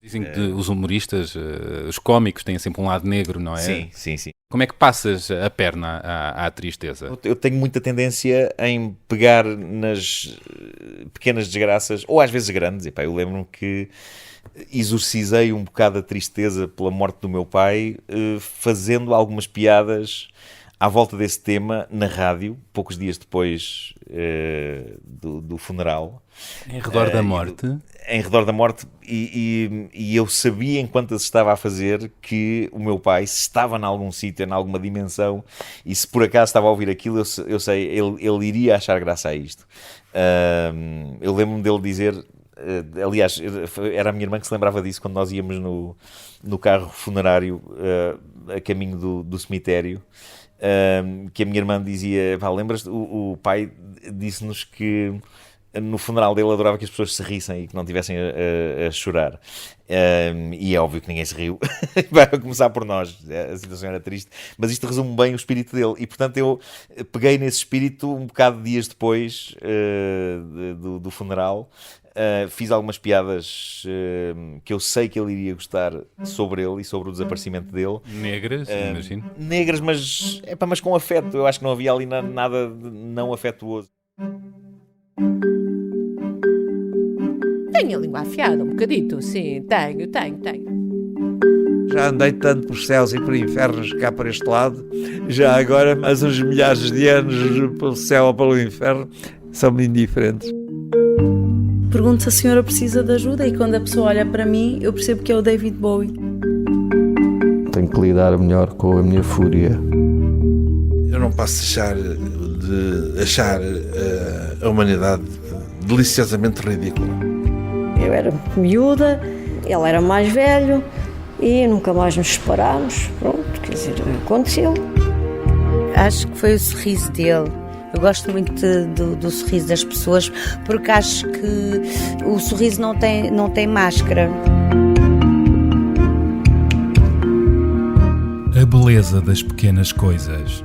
Dizem que os humoristas, os cómicos, têm sempre um lado negro, não é? Sim, sim, sim. Como é que passas a perna à tristeza? Eu tenho muita tendência em pegar nas pequenas desgraças, ou às vezes grandes. E, pá, eu lembro-me que exorcizei um bocado a tristeza pela morte do meu pai, fazendo algumas piadas à volta desse tema na rádio, poucos dias depois do funeral. Em redor da morte? Em redor da morte, e eu sabia, enquanto as estava a fazer, que o meu pai, se estava em algum sítio, em alguma dimensão, e se por acaso estava a ouvir aquilo, eu sei, ele iria achar graça a isto. Eu lembro-me dele dizer, aliás, era a minha irmã que se lembrava disso quando nós íamos no carro funerário a caminho do cemitério, que a minha irmã dizia, lembras-te, o pai disse-nos que no funeral dele adorava que as pessoas se rissem e que não estivessem a chorar. E é óbvio que ninguém se riu. Vai começar por nós. A situação era triste. Mas isto resume bem o espírito dele. E, portanto, eu peguei nesse espírito um bocado de dias depois do funeral. Fiz algumas piadas que eu sei que ele iria gostar sobre ele e sobre o desaparecimento dele. Negras, imagino. Negras, mas com afeto. Eu acho que não havia ali nada de não afetuoso. Tenho a língua afiada, um bocadito, sim, tenho. Já andei tanto por céus e por infernos cá para este lado, já agora, mas uns milhares de anos pelo céu ou pelo inferno, são-me indiferentes. Pergunto se a senhora precisa de ajuda e quando a pessoa olha para mim, eu percebo que é o David Bowie. Tenho que lidar melhor com a minha fúria. Eu não posso deixar de achar a humanidade deliciosamente ridícula. Eu era miúda, ele era mais velho e nunca mais nos separámos. Pronto, quer dizer, aconteceu. Acho que foi o sorriso dele. Eu gosto muito do sorriso das pessoas porque acho que o sorriso não tem máscara. A beleza das pequenas coisas.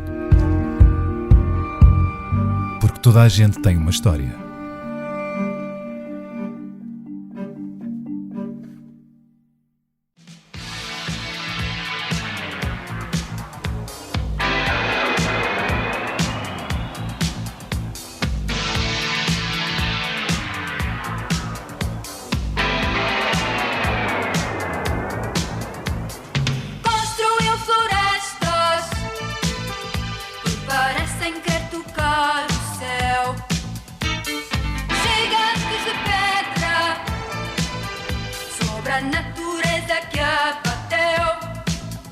Porque toda a gente tem uma história.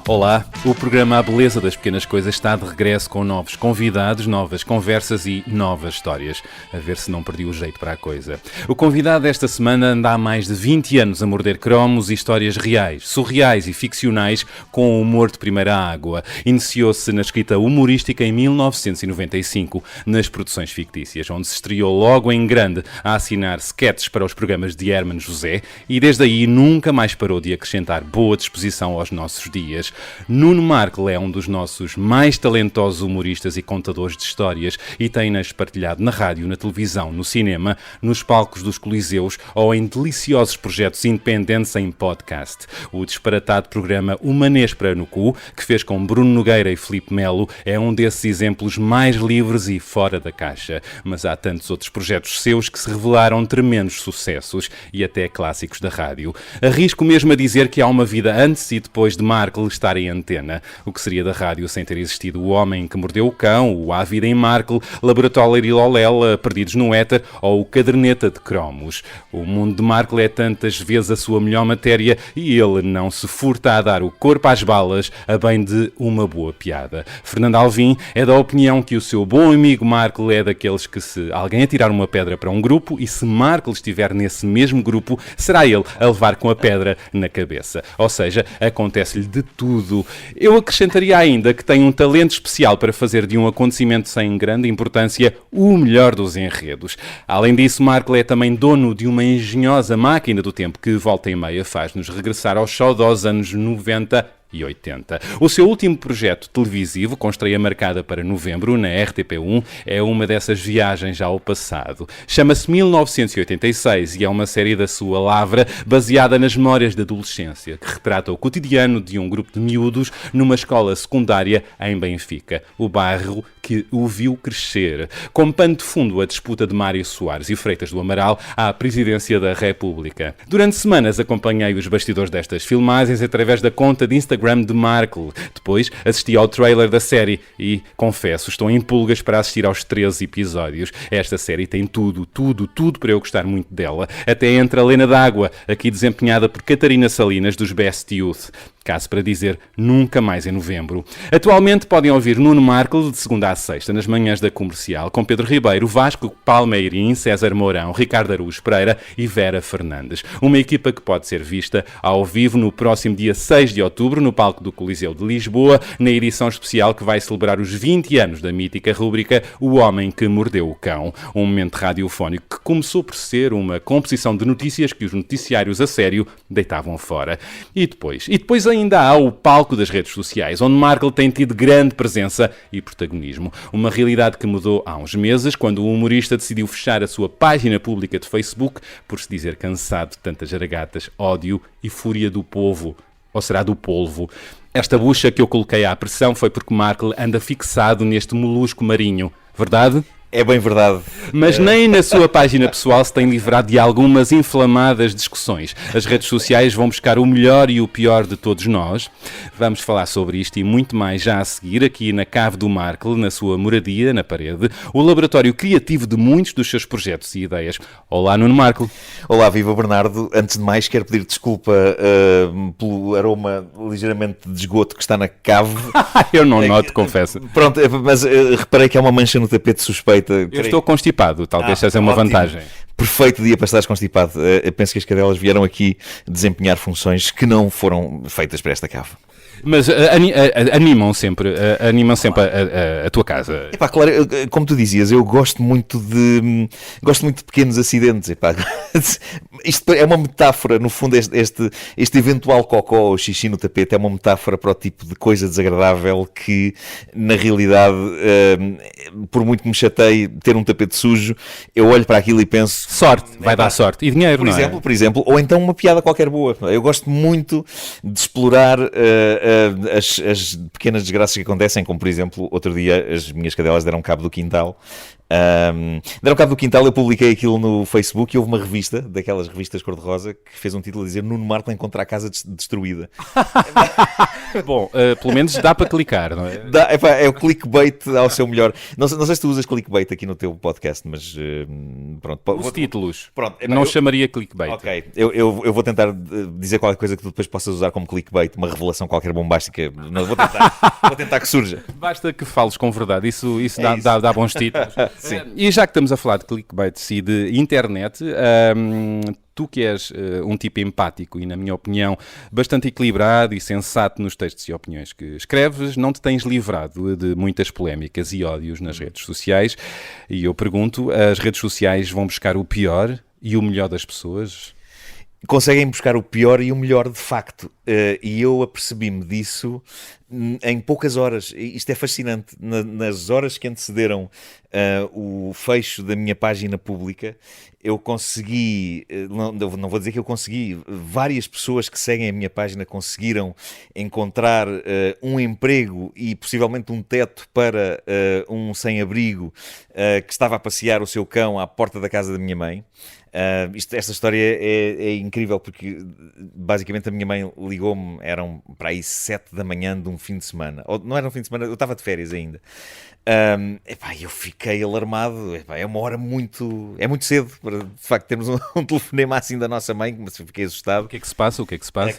Olá, o programa A Beleza das Pequenas Coisas está de regresso com novos convidados, novas conversas e novas histórias. A ver se não perdi o jeito para a coisa. O convidado desta semana anda há mais de 20 anos a morder cromos e histórias reais, surreais e ficcionais com o humor de primeira água. Iniciou-se na escrita humorística em 1995, nas produções fictícias, onde se estreou logo em grande a assinar sketches para os programas de Hermano José e desde aí nunca mais parou de acrescentar boa disposição aos nossos dias. Nuno Markle é um dos nossos mais talentosos humoristas e contadores de histórias e tem-nas partilhado na rádio, na televisão, no cinema, nos palcos dos coliseus ou em deliciosos projetos independentes em podcast. O disparatado programa Humanês para no Cu, que fez com Bruno Nogueira e Filipe Melo, é um desses exemplos mais livres e fora da caixa. Mas há tantos outros projetos seus que se revelaram tremendos sucessos e até clássicos da rádio. Arrisco mesmo a dizer que há uma vida antes e depois de Markle estar em antena. O que seria da rádio sem ter existido O Homem que Mordeu o Cão, o Há Vida em Markle, Laboratório e Lolela, Perdidos no Éter ou o Caderneta de Cromos. O mundo de Markle é tantas vezes a sua melhor matéria e ele não se furta a dar o corpo às balas a bem de uma boa piada. Fernando Alvim é da opinião que o seu bom amigo Markle é daqueles que se alguém atirar uma pedra para um grupo e se Markle estiver nesse mesmo grupo, será ele a levar com a pedra na cabeça. Ou seja, acontece-lhe de tudo. Eu acrescentaria ainda que tem um talento especial para fazer de um acontecimento sem grande importância o melhor dos enredos. Além disso, Markle é também dono de uma engenhosa máquina do tempo que, volta e meia, faz-nos regressar aos saudosos anos 90 O seu último projeto televisivo, com estreia marcada para novembro na RTP1, é uma dessas viagens ao passado. Chama-se 1986 e é uma série da sua lavra baseada nas memórias da adolescência, que retrata o cotidiano de um grupo de miúdos numa escola secundária em Benfica, o bairro que o viu crescer. Como pano de fundo, a disputa de Mário Soares e Freitas do Amaral à presidência da República. Durante semanas acompanhei os bastidores destas filmagens através da conta de Instagram de Markle. Depois assisti ao trailer da série e, confesso, estou em pulgas para assistir aos 13 episódios. Esta série tem tudo para eu gostar muito dela. Até entra a Lena d'Água, aqui desempenhada por Catarina Salinas, dos Best Youth. Caso para dizer, nunca mais em novembro. Atualmente podem ouvir Nuno Markle de segunda a sexta, nas manhãs da Comercial, com Pedro Ribeiro, Vasco Palmeirim, César Mourão, Ricardo Araújo Pereira e Vera Fernandes. Uma equipa que pode ser vista ao vivo no próximo dia 6 de outubro, no palco do Coliseu de Lisboa, na edição especial que vai celebrar os 20 anos da mítica rúbrica O Homem que Mordeu o Cão. Um momento radiofónico que começou por ser uma composição de notícias que os noticiários a sério deitavam fora. E depois ainda há o palco das redes sociais, onde Markle tem tido grande presença e protagonismo. Uma realidade que mudou há uns meses, quando o humorista decidiu fechar a sua página pública de Facebook por se dizer cansado de tantas jaragatas, ódio e fúria do povo. Ou será do polvo? Esta bucha que eu coloquei à pressão foi porque Markle anda fixado neste molusco marinho. Verdade? É bem verdade. Mas nem na sua página pessoal se tem livrado de algumas inflamadas discussões. As redes sociais vão buscar o melhor e o pior de todos nós. Vamos falar sobre isto e muito mais já a seguir, aqui na Cave do Markle, na sua moradia, na parede, o laboratório criativo de muitos dos seus projetos e ideias. Olá, Nuno Markle. Olá, viva Bernardo. Antes de mais, quero pedir desculpa pelo aroma ligeiramente de esgoto que está na cave. Eu não noto, confesso. Pronto, mas reparei que há uma mancha no tapete suspeita. Eu estou constipado, talvez seja uma vantagem. Perfeito dia para estares constipado. Eu penso que as cadelas vieram aqui desempenhar funções que não foram feitas para esta cave. Mas animam sempre a tua casa. Epá, claro, como tu dizias, eu gosto muito de pequenos acidentes. Epá. Isto é uma metáfora, no fundo, este eventual cocó ou xixi no tapete é uma metáfora para o tipo de coisa desagradável que, na realidade, por muito que me chateie ter um tapete sujo, eu olho para aquilo e penso... Sorte, vai dar sorte. E dinheiro, por exemplo, ou então uma piada qualquer boa. Eu gosto muito de explorar... as pequenas desgraças que acontecem, como por exemplo, outro dia as minhas cadelas deram cabo do quintal. Eu publiquei aquilo no Facebook e houve uma revista, daquelas revistas cor-de-rosa, que fez um título a dizer Nuno Markle encontra a casa destruída. Bom, pelo menos dá para clicar, não é? É o clickbait ao seu melhor. Não sei se tu usas clickbait aqui no teu podcast, mas pronto. Os títulos. Pronto, não chamaria clickbait. Ok, eu vou tentar dizer qualquer coisa que tu depois possas usar como clickbait, uma revelação qualquer bombástica. Não, vou tentar que surja. Basta que fales com verdade, isso dá bons títulos. Sim. E já que estamos a falar de clickbaits e de internet, tu que és um tipo empático e, na minha opinião, bastante equilibrado e sensato nos textos e opiniões que escreves, não te tens livrado de muitas polémicas e ódios nas redes sociais. E eu pergunto, as redes sociais vão buscar o pior e o melhor das pessoas? Conseguem buscar o pior e o melhor de facto. E eu apercebi-me disso em poucas horas. Isto é fascinante. Nas horas que antecederam o fecho da minha página pública, eu consegui, não vou dizer que eu consegui, várias pessoas que seguem a minha página conseguiram encontrar um emprego e possivelmente um teto para um sem-abrigo que estava a passear o seu cão à porta da casa da minha mãe. Esta história é incrível porque basicamente a minha mãe ligou-me, eram para aí 7 da manhã de um fim de semana, ou não era um fim de semana, eu estava de férias ainda. Eu fiquei alarmado. É uma hora muito cedo para de facto termos um telefonema assim da nossa mãe, mas fiquei assustado. O que é que se passa?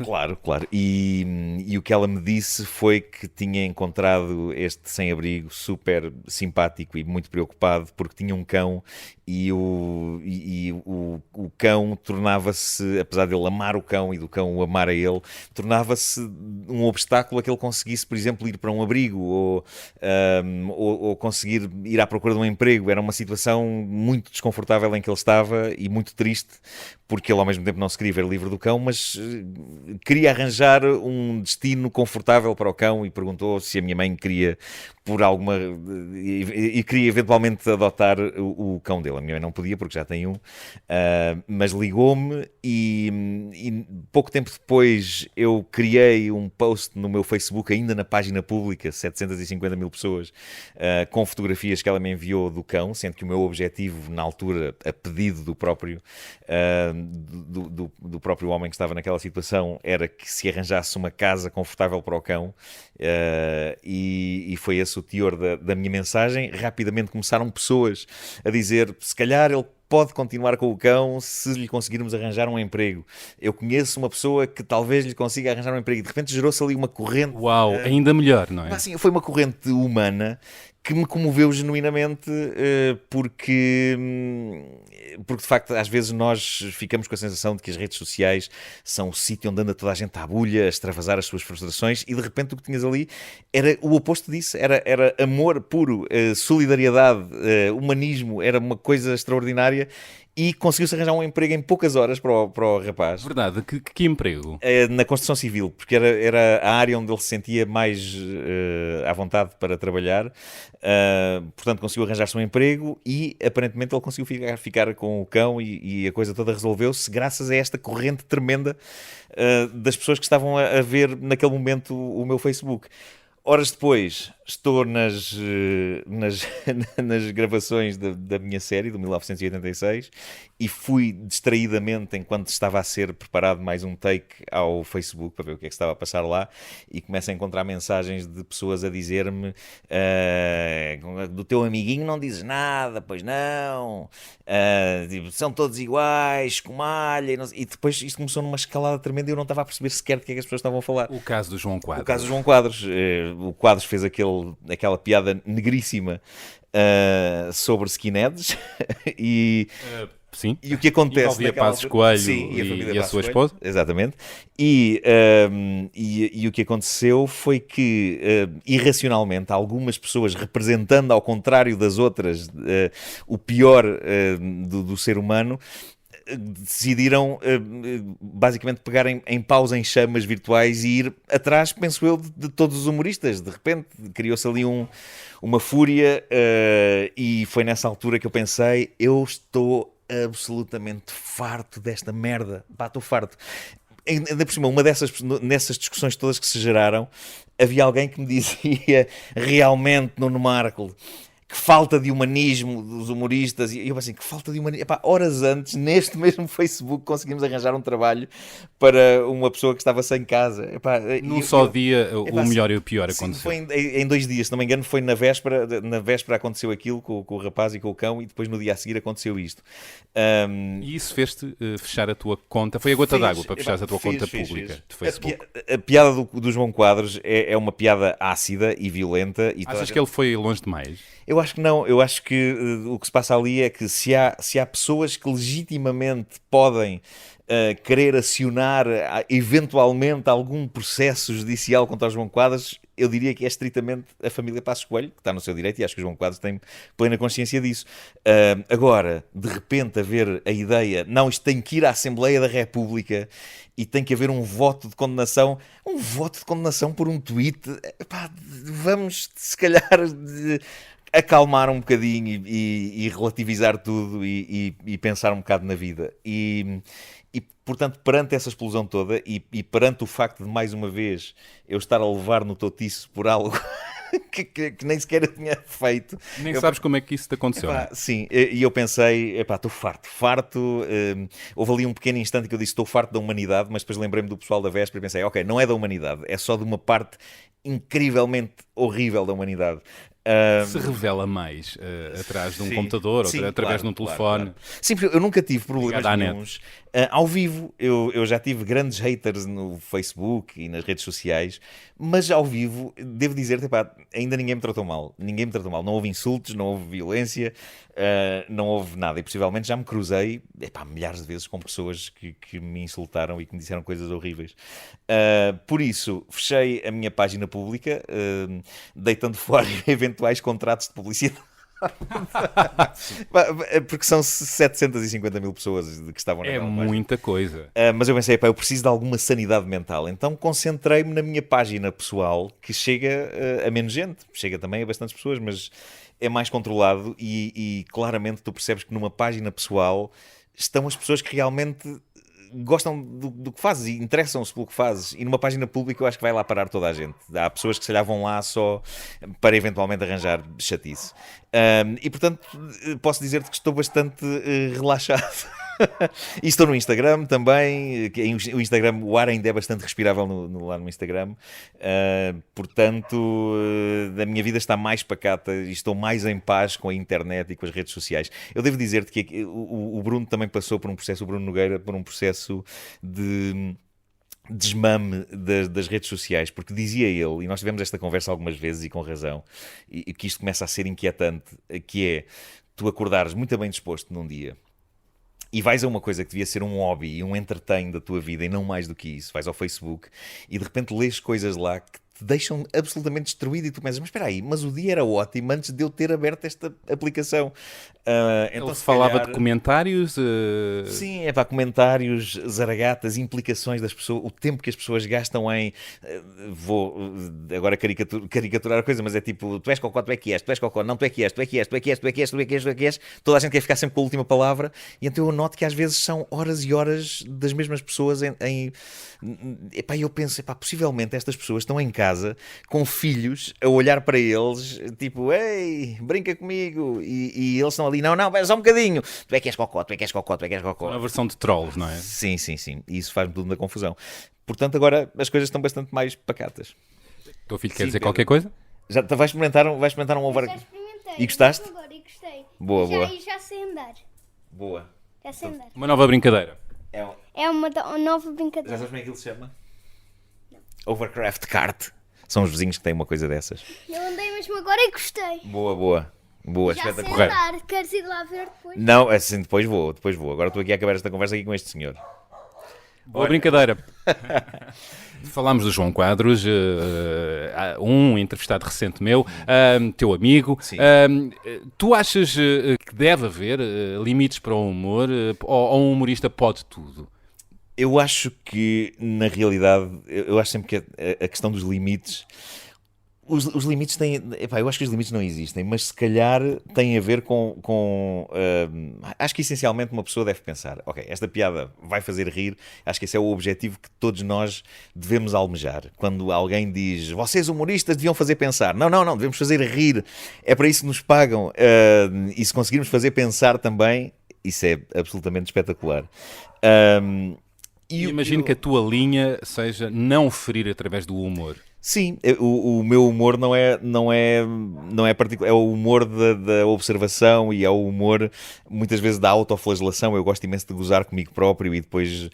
Claro. E o que ela me disse foi que tinha encontrado este sem-abrigo super simpático e muito preocupado porque tinha um cão e o cão tornava-se, apesar de ele amar o cão e do cão o amar a ele, tornava-se um obstáculo a que ele conseguisse, por exemplo, ir para um abrigo ou conseguir ir à procura de um emprego. Era uma situação muito desconfortável em que ele estava e muito triste porque ele ao mesmo tempo não se queria ver livre do cão, mas queria arranjar um destino confortável para o cão e perguntou se a minha mãe queria por alguma... e queria eventualmente adotar o cão dele. A minha mãe não podia porque já tem um, mas ligou-me e pouco tempo depois eu criei um post no meu Facebook, ainda na página pública, 750 mil pessoas, com fotografias que ela me enviou do cão, sendo que o meu objetivo na altura, a pedido do próprio do próprio homem que estava naquela situação, era que se arranjasse uma casa confortável para o cão, e foi esse o teor da minha mensagem. Rapidamente começaram pessoas a dizer, se calhar ele pode continuar com o cão se lhe conseguirmos arranjar um emprego. Eu conheço uma pessoa que talvez lhe consiga arranjar um emprego, e de repente gerou-se ali uma corrente... Uau, ainda melhor, não é? Assim, foi uma corrente humana que me comoveu genuinamente, porque de facto às vezes nós ficamos com a sensação de que as redes sociais são o sítio onde anda toda a gente à bulha, a extravasar as suas frustrações, e de repente o que tinhas ali era o oposto disso, era amor puro, solidariedade, humanismo, era uma coisa extraordinária. E conseguiu-se arranjar um emprego em poucas horas para o rapaz. Verdade, que emprego? Na construção civil, porque era a área onde ele se sentia mais à vontade para trabalhar. Portanto, conseguiu arranjar-se um emprego e aparentemente ele conseguiu ficar com o cão, e a coisa toda resolveu-se graças a esta corrente tremenda das pessoas que estavam a ver naquele momento o meu Facebook. Horas depois, estou nas gravações da minha série, do 1986, e fui distraidamente, enquanto estava a ser preparado mais um take, ao Facebook para ver o que é que estava a passar lá, e começo a encontrar mensagens de pessoas a dizer-me do teu amiguinho não dizes nada, pois não, são todos iguais, escumalha, e depois isto começou numa escalada tremenda e eu não estava a perceber sequer do que é que as pessoas estavam a falar. O caso do João Quadros. O caso do João Quadros. O Quadros fez aquela piada negríssima sobre skinheads e... Sim. E o que acontece... Envolvia Passos Coelho, sim, e a sua esposa. Exatamente. E o que aconteceu foi que, irracionalmente, algumas pessoas, representando ao contrário das outras o pior do ser humano, decidiram basicamente pegar em paus em chamas virtuais e ir atrás, penso eu, de todos os humoristas. De repente criou-se ali uma fúria, e foi nessa altura que eu pensei, eu estou absolutamente farto desta merda. Pá, estou farto. Ainda por cima, nessas discussões todas que se geraram, havia alguém que me dizia, realmente, Nuno Marco, que falta de humanismo dos humoristas. E eu assim, que falta de humanismo. Epá, horas antes, neste mesmo Facebook, conseguimos arranjar um trabalho para uma pessoa que estava sem casa. Epá, num só dia, o melhor e o pior aconteceu. Foi em 2 dias, se não me engano, foi na véspera aconteceu aquilo com o rapaz e com o cão, e depois no dia a seguir aconteceu isto. E isso fez-te fechar a tua conta? Foi a gota d'água para fechares a tua conta pública de Facebook? A piada do João Quadros é uma piada ácida e violenta. E achas que ele foi longe demais? Eu acho que não. Eu acho que o que se passa ali é que se há pessoas que legitimamente podem querer acionar eventualmente algum processo judicial contra o João Quadros, eu diria que é estritamente a família Passos Coelho, que está no seu direito, e acho que o João Quadros tem plena consciência disso. Agora, de repente, haver a ideia, não, isto tem que ir à Assembleia da República e tem que haver um voto de condenação por um tweet. Epá, vamos, se calhar, acalmar um bocadinho e relativizar tudo e pensar um bocado na vida. E portanto, perante essa explosão toda e perante o facto de, mais uma vez, eu estar a levar no totiço por algo que nem sequer eu tinha feito. Nem sabes como é que isso te aconteceu, epá, não é? Sim, e eu pensei, estou farto. Houve ali um pequeno instante que eu disse, estou farto da humanidade, mas depois lembrei-me do pessoal da véspera e pensei, ok, não é da humanidade, é só de uma parte incrivelmente horrível da humanidade. Se revela mais atrás de um computador, ou através de um telefone. Claro. Sim, porque eu nunca tive problemas nenhuns. Ao vivo, eu já tive grandes haters no Facebook e nas redes sociais, mas ao vivo, devo dizer-te, ainda ninguém me tratou mal. Ninguém me tratou mal. Não houve insultos, não houve violência, não houve nada. E possivelmente já me cruzei milhares de vezes com pessoas que me insultaram e que me disseram coisas horríveis. Por isso, fechei a minha página pública, deitando fora eventuais contratos de publicidade. Porque são 750 mil pessoas que estavam naquela página. É muita coisa. Mas eu pensei, eu preciso de alguma sanidade mental. Então concentrei-me na minha página pessoal, que chega a menos gente. Chega também a bastantes pessoas, mas é mais controlado e claramente tu percebes que numa página pessoal estão as pessoas que realmente gostam do que fazes e interessam-se pelo que fazes. E numa página pública eu acho que vai lá parar toda a gente. Há pessoas que se calhar vão lá só para eventualmente arranjar chatice. E portanto posso dizer-te que estou bastante relaxado. E estou no Instagram também. O Instagram, o ar ainda é bastante respirável lá no Instagram. Portanto, a minha vida está mais pacata e estou mais em paz com a internet e com as redes sociais. Eu devo dizer-te que o Bruno também passou por um processo, o Bruno Nogueira, por um processo de desmame das redes sociais, porque dizia ele, e nós tivemos esta conversa algumas vezes e com razão, e que isto começa a ser inquietante, que é tu acordares muito bem disposto num dia e vais a uma coisa que devia ser um hobby e um entertain da tua vida e não mais do que isso, vais ao Facebook e de repente lês coisas lá que te deixam absolutamente destruído e tu pensas, mas espera aí, mas o dia era ótimo antes de eu ter aberto esta aplicação. Então, ele falava de comentários? Sim, comentários, zaragatas, implicações das pessoas, o tempo que as pessoas gastam em... vou agora caricaturar a coisa, mas é tipo, tu és cocó, tu é que és, tu és cocó, não, tu é que és, tu é que és, tu é que és, tu é que és, tu é que és, tu é que és. Toda a gente quer ficar sempre com a última palavra e então eu noto que às vezes são horas e horas das mesmas pessoas Epá, eu penso, possivelmente estas pessoas estão em casa com filhos a olhar para eles, tipo, ei, brinca comigo, e eles estão ali, não, só um bocadinho, tu é que és cocó, tu é que és cocó, tu é que és cocó. Uma versão de trolls, não é? Sim, e isso faz-me tudo na confusão. Portanto, agora as coisas estão bastante mais pacatas. O teu filho quer dizer qualquer coisa? Já vais experimentar um over... Já experimentei. E gostaste? Agora, e gostei. Boa. E já sei andar. Boa. Já sei andar. Uma nova brincadeira. É uma nova brincadeira. Já sabes como é que ele se chama? Não. Overcraft Kart. São os vizinhos que têm uma coisa dessas. Eu andei mesmo agora e gostei. Boa, já espetacular. Sei andar. Queres ir lá ver depois? Não, assim, depois vou. Agora estou aqui a acabar esta conversa aqui com este senhor. Boa brincadeira. Falámos do João Quadros, um entrevistado recente meu, teu amigo. Tu achas que deve haver limites para o humor ou um humorista pode tudo? Eu acho que, na realidade, eu acho sempre que a questão dos limites... Os limites têm... eu acho que os limites não existem, mas se calhar têm a ver com acho que essencialmente uma pessoa deve pensar, ok, esta piada vai fazer rir, acho que esse é o objetivo que todos nós devemos almejar. Quando alguém diz, vocês humoristas deviam fazer pensar. Não, devemos fazer rir. É para isso que nos pagam. E se conseguirmos fazer pensar também, isso é absolutamente espetacular. Imagino que a tua linha seja não ferir através do humor. Sim, o meu humor não é particular, é o humor da observação e é o humor muitas vezes da autoflagelação. Eu gosto imenso de gozar comigo próprio e depois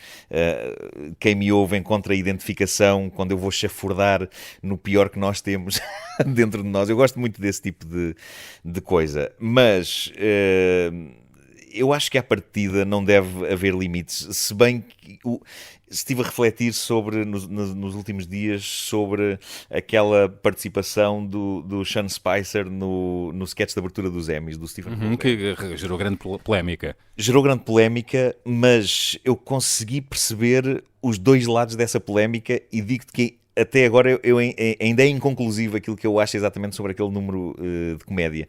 quem me ouve encontra a identificação quando eu vou chafurdar no pior que nós temos dentro de nós. Eu gosto muito desse tipo de coisa, mas eu acho que à partida não deve haver limites, se bem que estive a refletir sobre, nos últimos dias, sobre aquela participação do Sean Spicer no sketch de abertura dos Emmys, do Stephen Colbert. Que gerou grande polémica. Gerou grande polémica, mas eu consegui perceber os dois lados dessa polémica e digo-te que até agora ainda é inconclusivo aquilo que eu acho exatamente sobre aquele número de comédia.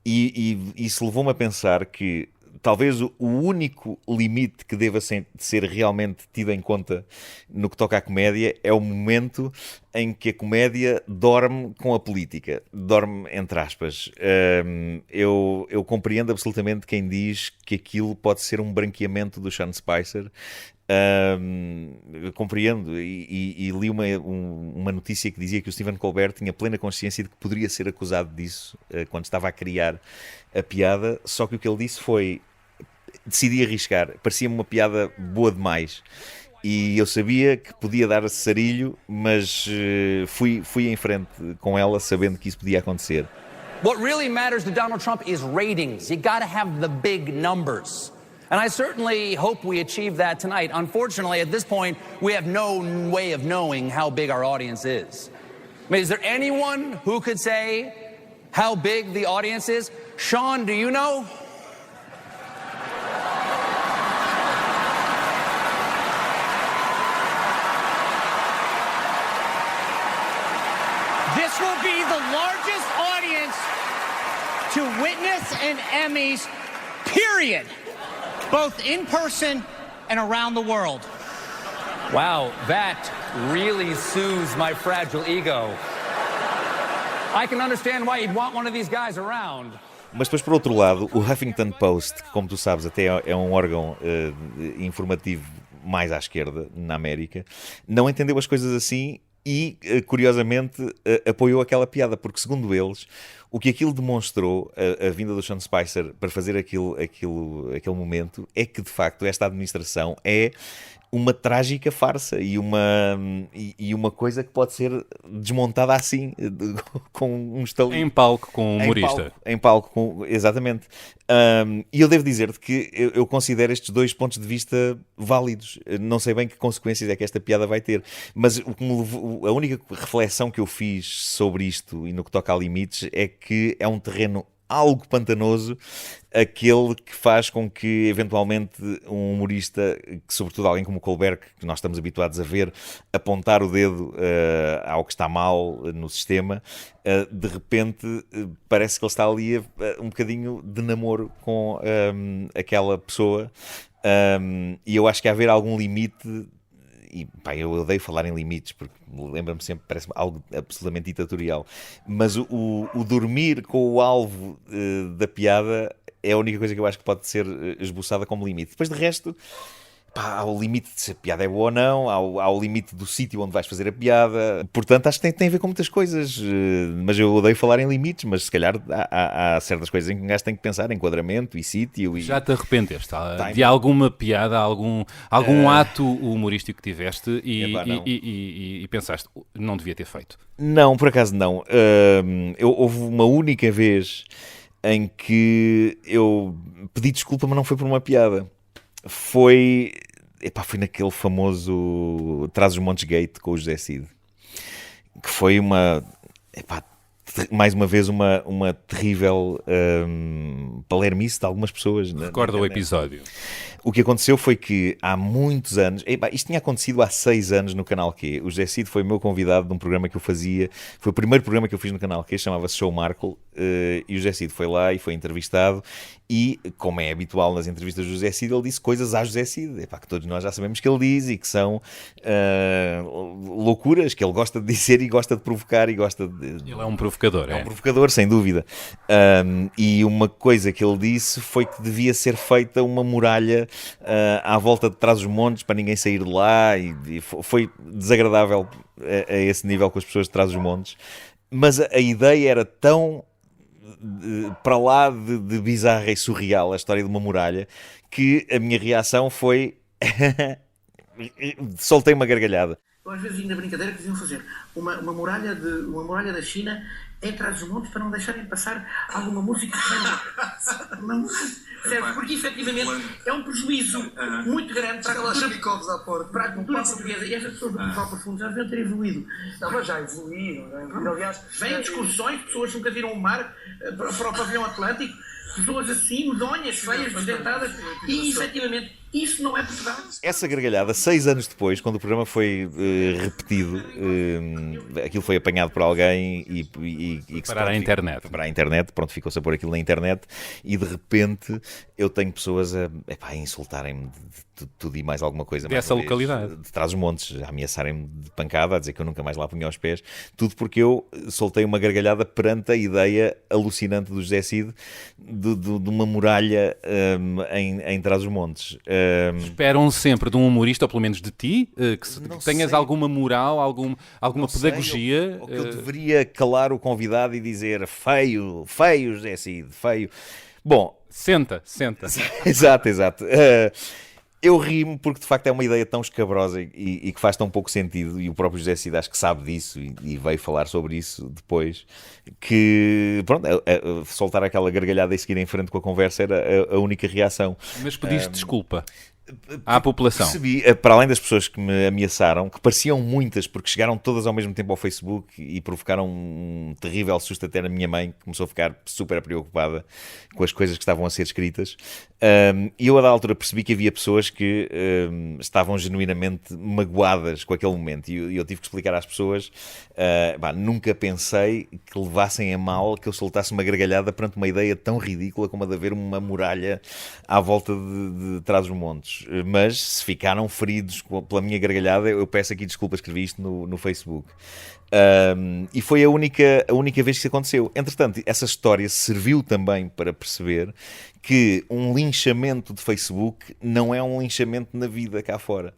E isso levou-me a pensar que talvez o único limite que deva ser realmente tido em conta no que toca à comédia é o momento em que a comédia dorme com a política. Dorme, entre aspas. Eu compreendo absolutamente quem diz que aquilo pode ser um branqueamento do Sean Spicer. Eu compreendo e li uma notícia que dizia que o Stephen Colbert tinha plena consciência de que poderia ser acusado disso quando estava a criar a piada, só que o que ele disse foi: decidi arriscar, parecia-me uma piada boa demais e eu sabia que podia dar sarilho, mas fui em frente com ela sabendo que isso podia acontecer. What really matters to Donald Trump is ratings. You gotta have the big numbers. And I certainly hope we achieve that tonight. Unfortunately, at this point, we have no way of knowing how big our audience is. I mean, is there anyone who could say how big the audience is? Sean, do you know? This will be the largest audience to witness an Emmys, period, both in person and around the world. Wow, that really soothes my fragile ego. I can understand why you'd want one of these guys around. Mas depois, por outro lado, o Huffington Post, que, como tu sabes, até é um órgão informativo mais à esquerda na América, não entendeu as coisas assim e, curiosamente, apoiou aquela piada, porque, segundo eles, o que aquilo demonstrou, a vinda do Sean Spicer para fazer aquele momento, é que, de facto, esta administração é uma trágica farsa e uma coisa que pode ser desmontada assim, com um estalinho. Em palco com um humorista. Em palco, exatamente. E eu devo dizer-te que eu considero estes dois pontos de vista válidos. Não sei bem que consequências é que esta piada vai ter, mas a única reflexão que eu fiz sobre isto e no que toca a limites é que é um terreno algo pantanoso, aquele que faz com que, eventualmente, um humorista, que, sobretudo alguém como o Colbert, que nós estamos habituados a ver, apontar o dedo ao que está mal no sistema, de repente parece que ele está ali um bocadinho de namoro com aquela pessoa, e eu acho que haver algum limite. E pá, eu odeio falar em limites, porque lembra-me sempre, parece algo absolutamente ditatorial, mas o dormir com o alvo da piada é a única coisa que eu acho que pode ser esboçada como limite. Depois, de resto, pá, há o limite de se a piada é boa ou não, há o limite do sítio onde vais fazer a piada. Portanto, acho que tem a ver com muitas coisas, mas eu odeio falar em limites, mas se calhar há certas coisas em que um gajo tem que pensar, enquadramento e sítio. E... Já te arrependeste de alguma piada, algum ato humorístico que tiveste e pensaste, não devia ter feito? Não, por acaso não. Houve uma única vez em que eu pedi desculpa, mas não foi por uma piada. Foi naquele famoso Trás-os-Montes Gate com o José Cid, que foi mais uma vez uma terrível palermice de algumas pessoas. Recorda o episódio. O que aconteceu foi que há muitos anos, isto tinha acontecido há 6 anos no Canal Q. O José Cid foi meu convidado de um programa que eu fazia, foi o primeiro programa que eu fiz no Canal Q, chamava-se Show Markle, e o José Cid foi lá e foi entrevistado, e, como é habitual nas entrevistas do José Cid, ele disse coisas a José Cid, que todos nós já sabemos que ele diz, e que são loucuras que ele gosta de dizer e gosta de provocar e gosta de... Ele é um provocador, é um provocador, sem dúvida. E uma coisa que ele disse foi que devia ser feita uma muralha à volta de Trás-os-Montes para ninguém sair de lá, e foi desagradável a esse nível com as pessoas de Trás-os-Montes, mas a ideia era tão para lá de bizarra e surreal, a história de uma muralha, que a minha reação foi soltei uma gargalhada. Eu, às vezes, ainda brincadeira que deviam fazer uma muralha da China em Trás-os-Montes para não deixarem passar alguma música. Porque, efetivamente, é um prejuízo muito grande para a cultura portuguesa. E estas pessoas do Portugal Profundo já deviam ter evoluído. Não, mas já evoluíram. Aliás, vêm excursões, pessoas nunca viram o mar para o pavilhão Atlântico, pessoas assim, medonhas, feias, desdentadas, e, efetivamente, isso não é Portugal. Essa gargalhada, 6 anos depois, quando o programa foi repetido, aquilo foi apanhado por alguém e para a internet. Para a internet, pronto, ficou-se a pôr aquilo na internet, e de repente eu tenho pessoas a insultarem-me de tudo e mais alguma coisa. Dessa localidade. De Trás-os-Montes, a ameaçarem-me de pancada, a dizer que eu nunca mais lá punha os pés, tudo porque eu soltei uma gargalhada perante a ideia alucinante do José Cid de uma muralha em Trás-os-Montes. Esperam sempre de um humorista, ou pelo menos de ti, que tenhas alguma moral, alguma pedagogia. Ou que eu deveria calar o convidado e dizer feio, José Cid, feio. Bom, senta. Exato. Eu ri-me porque de facto é uma ideia tão escabrosa e que faz tão pouco sentido, e o próprio José Cid acho que sabe disso e veio falar sobre isso depois, que pronto, soltar aquela gargalhada e seguir em frente com a conversa era a única reação. Mas pediste desculpa? à população. Percebi, para além das pessoas que me ameaçaram, que pareciam muitas, porque chegaram todas ao mesmo tempo ao Facebook e provocaram um terrível susto até na minha mãe, que começou a ficar super preocupada com as coisas que estavam a ser escritas. E eu, a da altura, percebi que havia pessoas que estavam genuinamente magoadas com aquele momento. E eu tive que explicar às pessoas, nunca pensei que levassem a mal que eu soltasse uma gargalhada perante uma ideia tão ridícula como a de haver uma muralha à volta de Trás-os-Montes. Mas se ficaram feridos pela minha gargalhada, eu peço aqui desculpas, escrevi isto no Facebook. E foi a única vez que isso aconteceu. Entretanto, essa história serviu também para perceber que um linchamento de Facebook não é um linchamento na vida cá fora.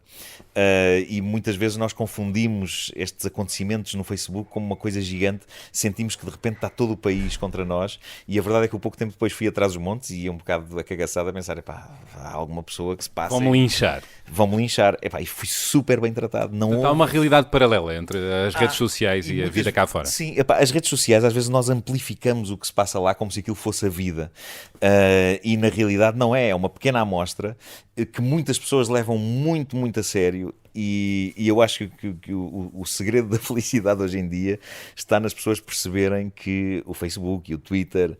E muitas vezes nós confundimos estes acontecimentos no Facebook como uma coisa gigante, sentimos que de repente está todo o país contra nós, e a verdade é que um pouco tempo depois fui atrás dos montes e ia um bocado acagaçado a pensar, há alguma pessoa que se passa... Vão-me linchar. Vão-me linchar. E fui super bem tratado. Há uma realidade paralela entre as redes sociais e a vida cá fora. Sim, as redes sociais, às vezes nós amplificamos o que se passa lá como se aquilo fosse a vida. E na realidade não é. É uma pequena amostra que muitas pessoas levam muito, muito a sério. E eu acho que o segredo da felicidade hoje em dia está nas pessoas perceberem que o Facebook e o Twitter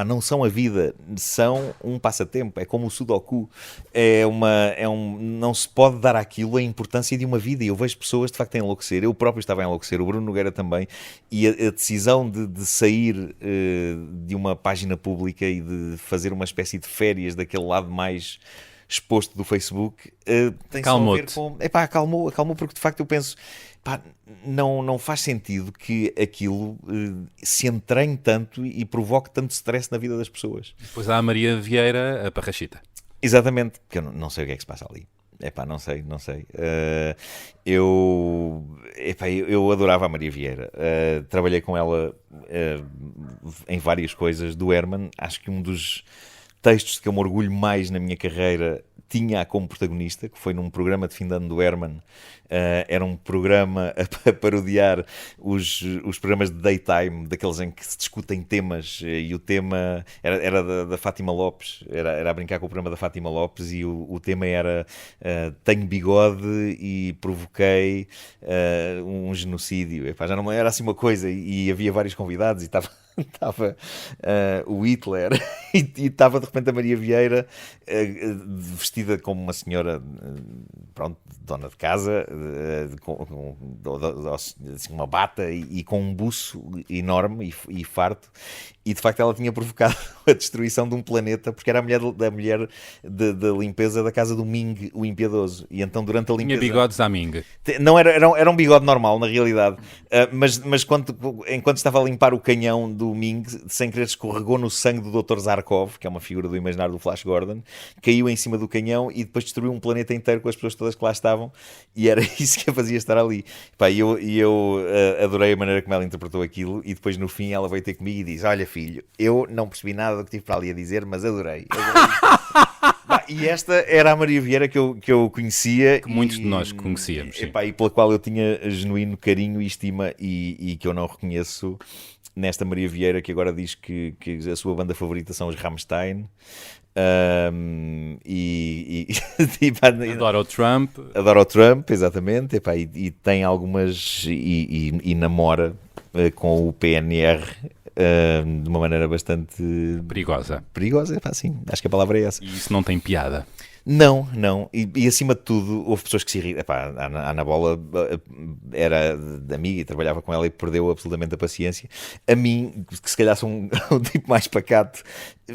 não são a vida, são um passatempo. É como o Sudoku, não se pode dar àquilo a importância de uma vida, e eu vejo pessoas de facto a enlouquecer. Eu próprio estava a enlouquecer, o Bruno Nogueira também, e a decisão de sair de uma página pública e de fazer uma espécie de férias daquele lado mais exposto do Facebook, tem só a ver com... Acalmou, porque de facto eu penso, não faz sentido que aquilo se entranhe tanto e provoque tanto stress na vida das pessoas. Depois há a Maria Vieira, a Parrachita. Exatamente, porque eu não sei o que é que se passa ali. Não sei. Eu adorava a Maria Vieira. Trabalhei com ela em várias coisas do Herman. Acho que um dos textos de que eu me orgulho mais na minha carreira tinha como protagonista, que foi num programa de fim de ano do Herman. Era um programa a parodiar os programas de daytime, daqueles em que se discutem temas, e o tema era da Fátima Lopes, era a brincar com o programa da Fátima Lopes, e o tema era tenho bigode e provoquei um genocídio. Já não era assim uma coisa, e havia vários convidados, e estava o Hitler e estava de repente a Maria Vieira vestida como uma senhora, dona de casa, com uma bata e com um buço enorme e farto, e de facto ela tinha provocado a destruição de um planeta, porque era a mulher da limpeza da casa do Ming, o Impiedoso, e então durante a limpeza... Tinha bigodes à Ming. Não, era um bigode normal na realidade, mas enquanto estava a limpar o canhão do Ming, sem querer escorregou no sangue do Dr. Zarkov, que é uma figura do imaginário do Flash Gordon, caiu em cima do canhão e depois destruiu um planeta inteiro com as pessoas todas que lá estavam, e era isso que a fazia estar ali. Eu adorei a maneira como ela interpretou aquilo, e depois no fim ela veio ter comigo e disse: olha filho, eu não percebi nada do que tive para ali a dizer, mas adorei. E esta era a Maria Vieira que eu conhecia, que muitos de nós conhecíamos, sim. E pela qual eu tinha genuíno carinho e estima, e que eu não reconheço nesta Maria Vieira, que agora diz que a sua banda favorita são os Rammstein. Adora o Trump. Adora o Trump, exatamente. E tem algumas... E namora com o PNR de uma maneira bastante... perigosa. Perigosa, sim. Acho que a palavra é essa. E isso não tem piada. Não. E acima de tudo, houve pessoas que se irritam. A Ana Bola era amiga e trabalhava com ela e perdeu absolutamente a paciência. A mim, que se calhar sou um tipo mais pacato,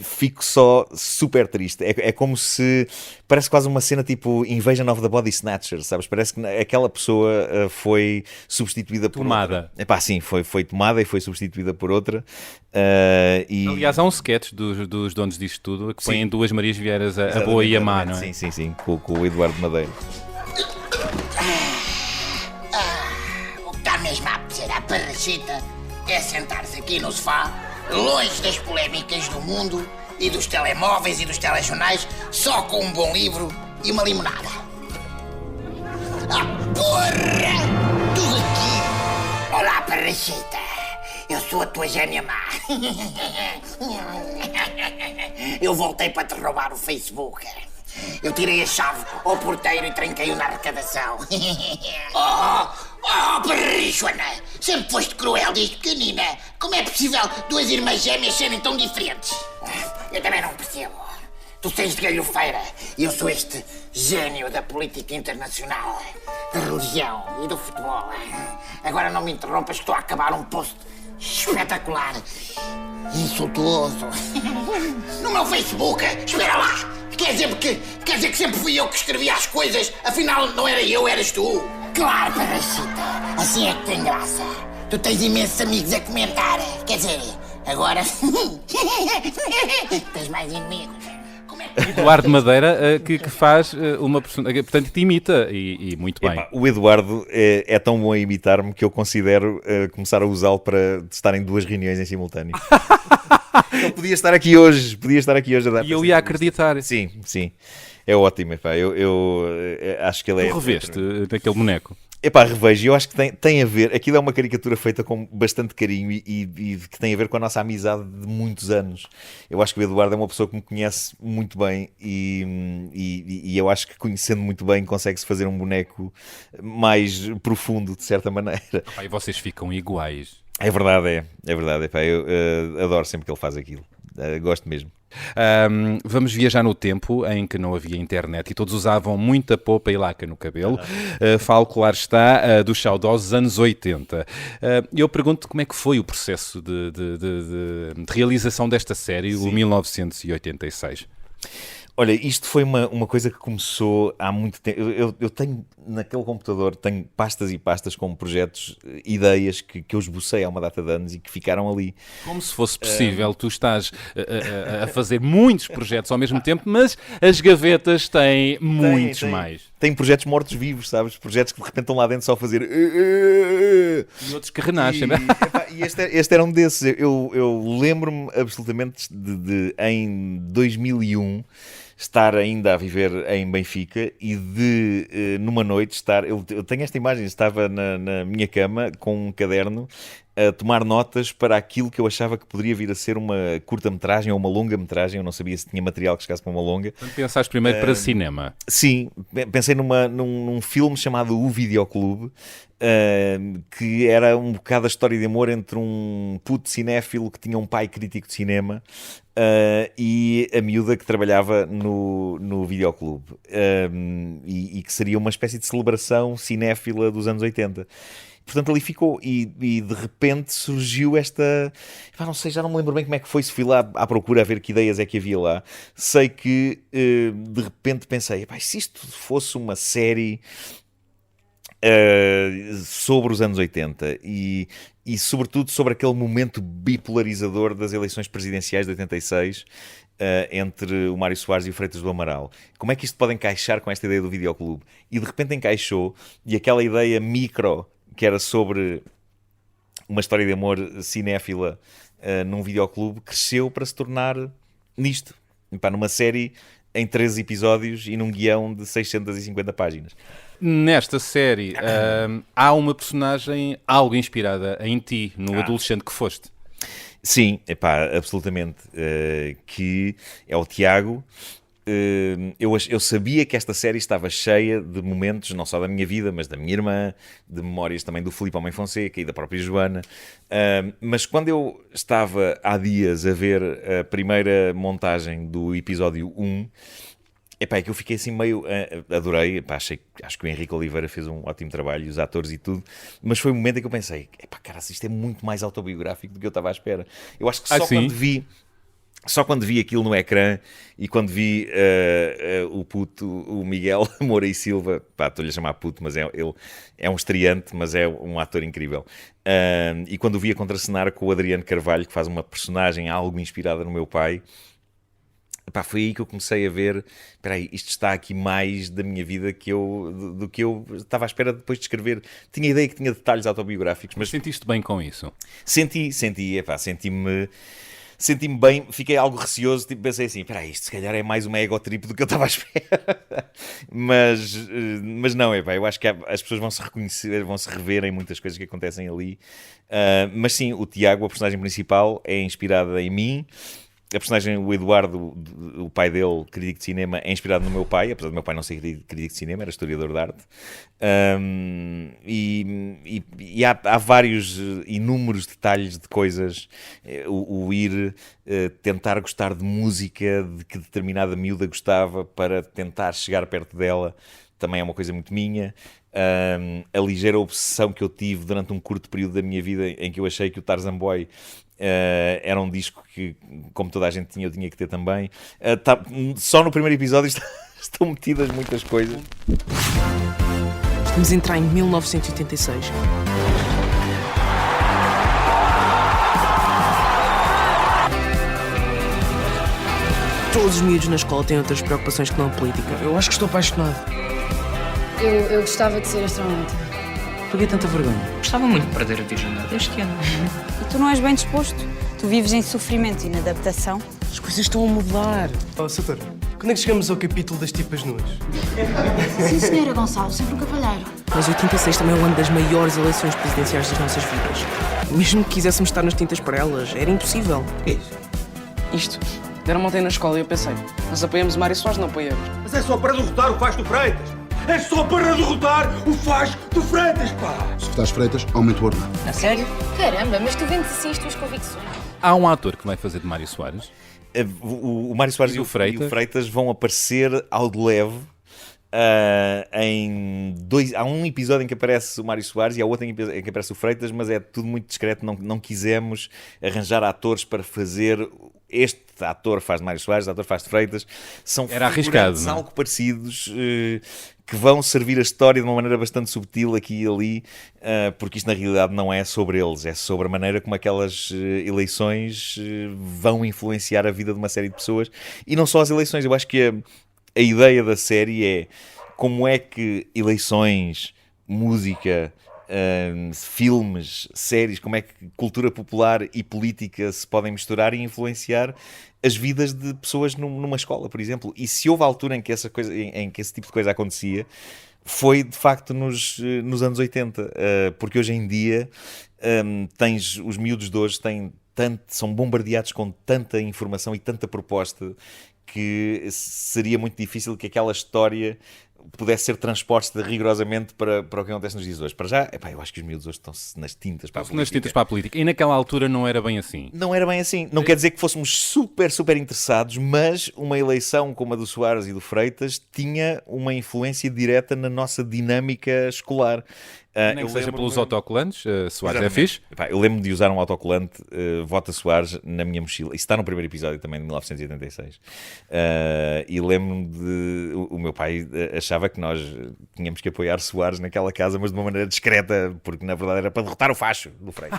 fico só super triste. É como se... Parece quase uma cena tipo Invasion of the Body Snatchers, sabes? Parece que aquela pessoa foi substituída por outra. Sim, foi tomada e foi substituída por outra. Aliás, há um sketch dos donos disto tudo que põem duas Marias Vieiras, a boa e a má, não é? Sim, com o Eduardo Madeira. O que está mesmo a apetecer à Parrachita é sentar-se aqui no sofá, longe das polémicas do mundo e dos telemóveis e dos telejornais, só com um bom livro e uma limonada. Porra! Tu aqui! Olá, Parrachita! Eu sou a tua gênia má. Eu voltei para te roubar o Facebook. Eu tirei a chave ao porteiro e tranquei-o na arrecadação. Oh, Perrichona! Sempre foste cruel desde pequenina. Como é possível duas irmãs gêmeas serem tão diferentes? Eu também não percebo. Tu tens de galhofeira e eu sou este gênio da política internacional, da religião e do futebol. Agora não me interrompas que estou a acabar um post espetacular, insultuoso, no meu Facebook. Espera lá! Quer dizer que sempre fui eu que escrevia as coisas, afinal não era eu, eras tu? Claro, Parrachita, assim é que tem graça. Tu tens imensos amigos a comentar, quer dizer, agora tens mais inimigos. Eduardo Madeira, que faz uma personagem, portanto te imita e muito bem. Epá, o Eduardo é tão bom a imitar-me que eu considero começar a usá-lo para estar em 2 reuniões em simultâneo. Ele podia estar aqui hoje a dar. E eu ia acreditar. Sim, é ótimo. Epá, eu acho que ele Tu reveste daquele boneco? Epá, revejo, eu acho que tem a ver, aquilo é uma caricatura feita com bastante carinho e que tem a ver com a nossa amizade de muitos anos. Eu acho que o Eduardo é uma pessoa que me conhece muito bem e eu acho que conhecendo muito bem consegue-se fazer um boneco mais profundo, de certa maneira. E vocês ficam iguais. É verdade. Epá, eu adoro sempre que ele faz aquilo, gosto mesmo. Vamos viajar no tempo em que não havia internet e todos usavam muita polpa e laca no cabelo. Falo, claro está, dos saudosos anos 80. Eu pergunto como é que foi o processo de realização desta série, o 1986. Olha, isto foi uma coisa que começou há muito tempo. Eu tenho, naquele computador, tenho pastas e pastas com projetos, ideias que eu esbocei há uma data de anos e que ficaram ali. Como se fosse possível, tu estás a fazer muitos projetos ao mesmo tempo, mas as gavetas têm muitos mais. Tem projetos mortos-vivos, sabes? Projetos que de repente estão lá dentro só a fazer... E outros que renascem. E este era um desses. Eu lembro-me absolutamente de em 2001... estar ainda a viver em Benfica e de, numa noite, estar... Eu tenho esta imagem, estava na minha cama com um caderno a tomar notas para aquilo que eu achava que poderia vir a ser uma curta-metragem ou uma longa-metragem. Eu não sabia se tinha material que chegasse para uma longa. Então pensaste primeiro para cinema? Sim, pensei num filme chamado O Videoclube, que era um bocado a história de amor entre um puto cinéfilo que tinha um pai crítico de cinema e a miúda que trabalhava no videoclube, e que seria uma espécie de celebração cinéfila dos anos 80. Portanto, ali ficou e de repente surgiu esta... não sei, já não me lembro bem como é que foi, se fui lá à procura a ver que ideias é que havia lá. Sei que de repente pensei, se isto fosse uma série sobre os anos 80 e sobretudo sobre aquele momento bipolarizador das eleições presidenciais de 86, entre o Mário Soares e o Freitas do Amaral. Como é que isto pode encaixar com esta ideia do videoclube? E de repente encaixou, e aquela ideia micro que era sobre uma história de amor cinéfila num videoclube cresceu para se tornar nisto, numa série em 13 episódios e num guião de 650 páginas. Nesta série há uma personagem algo inspirada em ti, no adolescente que foste. Sim, absolutamente. Que é o Tiago. Eu sabia que esta série estava cheia de momentos, não só da minha vida, mas da minha irmã, de memórias também do Filipe Homem Fonseca e da própria Joana. Mas quando eu estava há dias a ver a primeira montagem do episódio 1, é que eu fiquei assim meio... adorei, acho que o Henrique Oliveira fez um ótimo trabalho, os atores e tudo, mas foi um momento em que eu pensei, cara, isto é muito mais autobiográfico do que eu estava à espera. Eu acho que só quando vi aquilo no ecrã e quando vi o puto, o Miguel Moura e Silva, estou-lhe a chamar puto, mas ele é um estreante, mas é um ator incrível. E quando o vi a contracenar com o Adriano Carvalho, que faz uma personagem algo inspirada no meu pai, foi aí que eu comecei a ver, isto está aqui mais da minha vida do que eu estava à espera depois de escrever. Tinha a ideia que tinha detalhes autobiográficos, mas... Sentiste bem com isso? Senti-me bem, fiquei algo receoso, pensei assim, isto se calhar é mais uma egotrip do que eu estava à espera. mas não, eu acho que as pessoas vão se reconhecer, vão se rever em muitas coisas que acontecem ali. Mas sim, o Tiago, a personagem principal, é inspirada em mim. A personagem, o Eduardo, o pai dele, crítico de cinema, é inspirado no meu pai, apesar do meu pai não ser crítico de cinema, era historiador de arte. E há vários, inúmeros detalhes de coisas. O ir tentar gostar de música de que determinada miúda gostava para tentar chegar perto dela também é uma coisa muito minha. A ligeira obsessão que eu tive durante um curto período da minha vida em que eu achei que o Tarzan Boy era um disco que, como toda a gente tinha, eu tinha que ter também. Só no primeiro episódio estão metidas muitas coisas. Estamos a entrar em 1986. Todos os miúdos na escola têm outras preocupações que não a política. Eu acho que estou apaixonado. Eu gostava de ser astronauta. Porquê tanta vergonha? Gostava muito de perder a virgindade este ano. E tu não és bem disposto. Tu vives em sofrimento e na adaptação. As coisas estão a mudar. Oh, Soutor, quando é que chegamos ao capítulo das tipas nuas? Sim, senhora Gonçalo, sempre um cavalheiro. Mas 86 também é o ano das maiores eleições presidenciais das nossas vidas. Mesmo que quiséssemos estar nas tintas para elas, era impossível. O que é isso? Isto. Deram ontem na escola e eu pensei, nós apoiamos o Mário Soares, não apoiamos. Mas é só para derrotar o Faz do Freitas. É só para derrotar o Faz do Freitas, pá! Se votares Freitas, aumenta o ordenado. A sério? Caramba, mas tu vendes assim as tuas convicções. Há um ator que vai fazer de Mário Soares. O Mário Soares e o Freitas vão aparecer ao de leve. Há um episódio em que aparece o Mário Soares e há outro em que aparece o Freitas, mas é tudo muito discreto. Não quisemos arranjar atores para fazer. Este ator faz de Mário Soares, o ator faz de Freitas. São Era arriscado, não? Algo parecidos, que vão servir a história de uma maneira bastante subtil aqui e ali, porque isto na realidade não é sobre eles, é sobre a maneira como aquelas eleições vão influenciar a vida de uma série de pessoas. E não só as eleições, eu acho que a ideia da série é como é que eleições, música, filmes, séries, como é que cultura popular e política se podem misturar e influenciar as vidas de pessoas numa escola, por exemplo. E se houve altura em que esse tipo de coisa acontecia, foi de facto nos anos 80, porque hoje em dia os miúdos de hoje são bombardeados com tanta informação e tanta proposta que seria muito difícil que aquela história pudesse ser transposta rigorosamente para o que acontece nos dias de hoje. Para já, eu acho que os miúdos hoje estão-se nas tintas para a política. Nas tintas para a política. E naquela altura não era bem assim. Não era bem assim. Não quer dizer que fôssemos super, super interessados, mas uma eleição como a do Soares e do Freitas tinha uma influência direta na nossa dinâmica escolar. Nem que seja pelos autocolantes, Soares é fixe. Eu lembro-me de usar um autocolante Vota Soares na minha mochila. Isso está no primeiro episódio também, de 1986. E lembro-me de... O meu pai achava que nós tínhamos que apoiar Soares naquela casa, mas de uma maneira discreta, porque na verdade era para derrotar o facho do Freitas.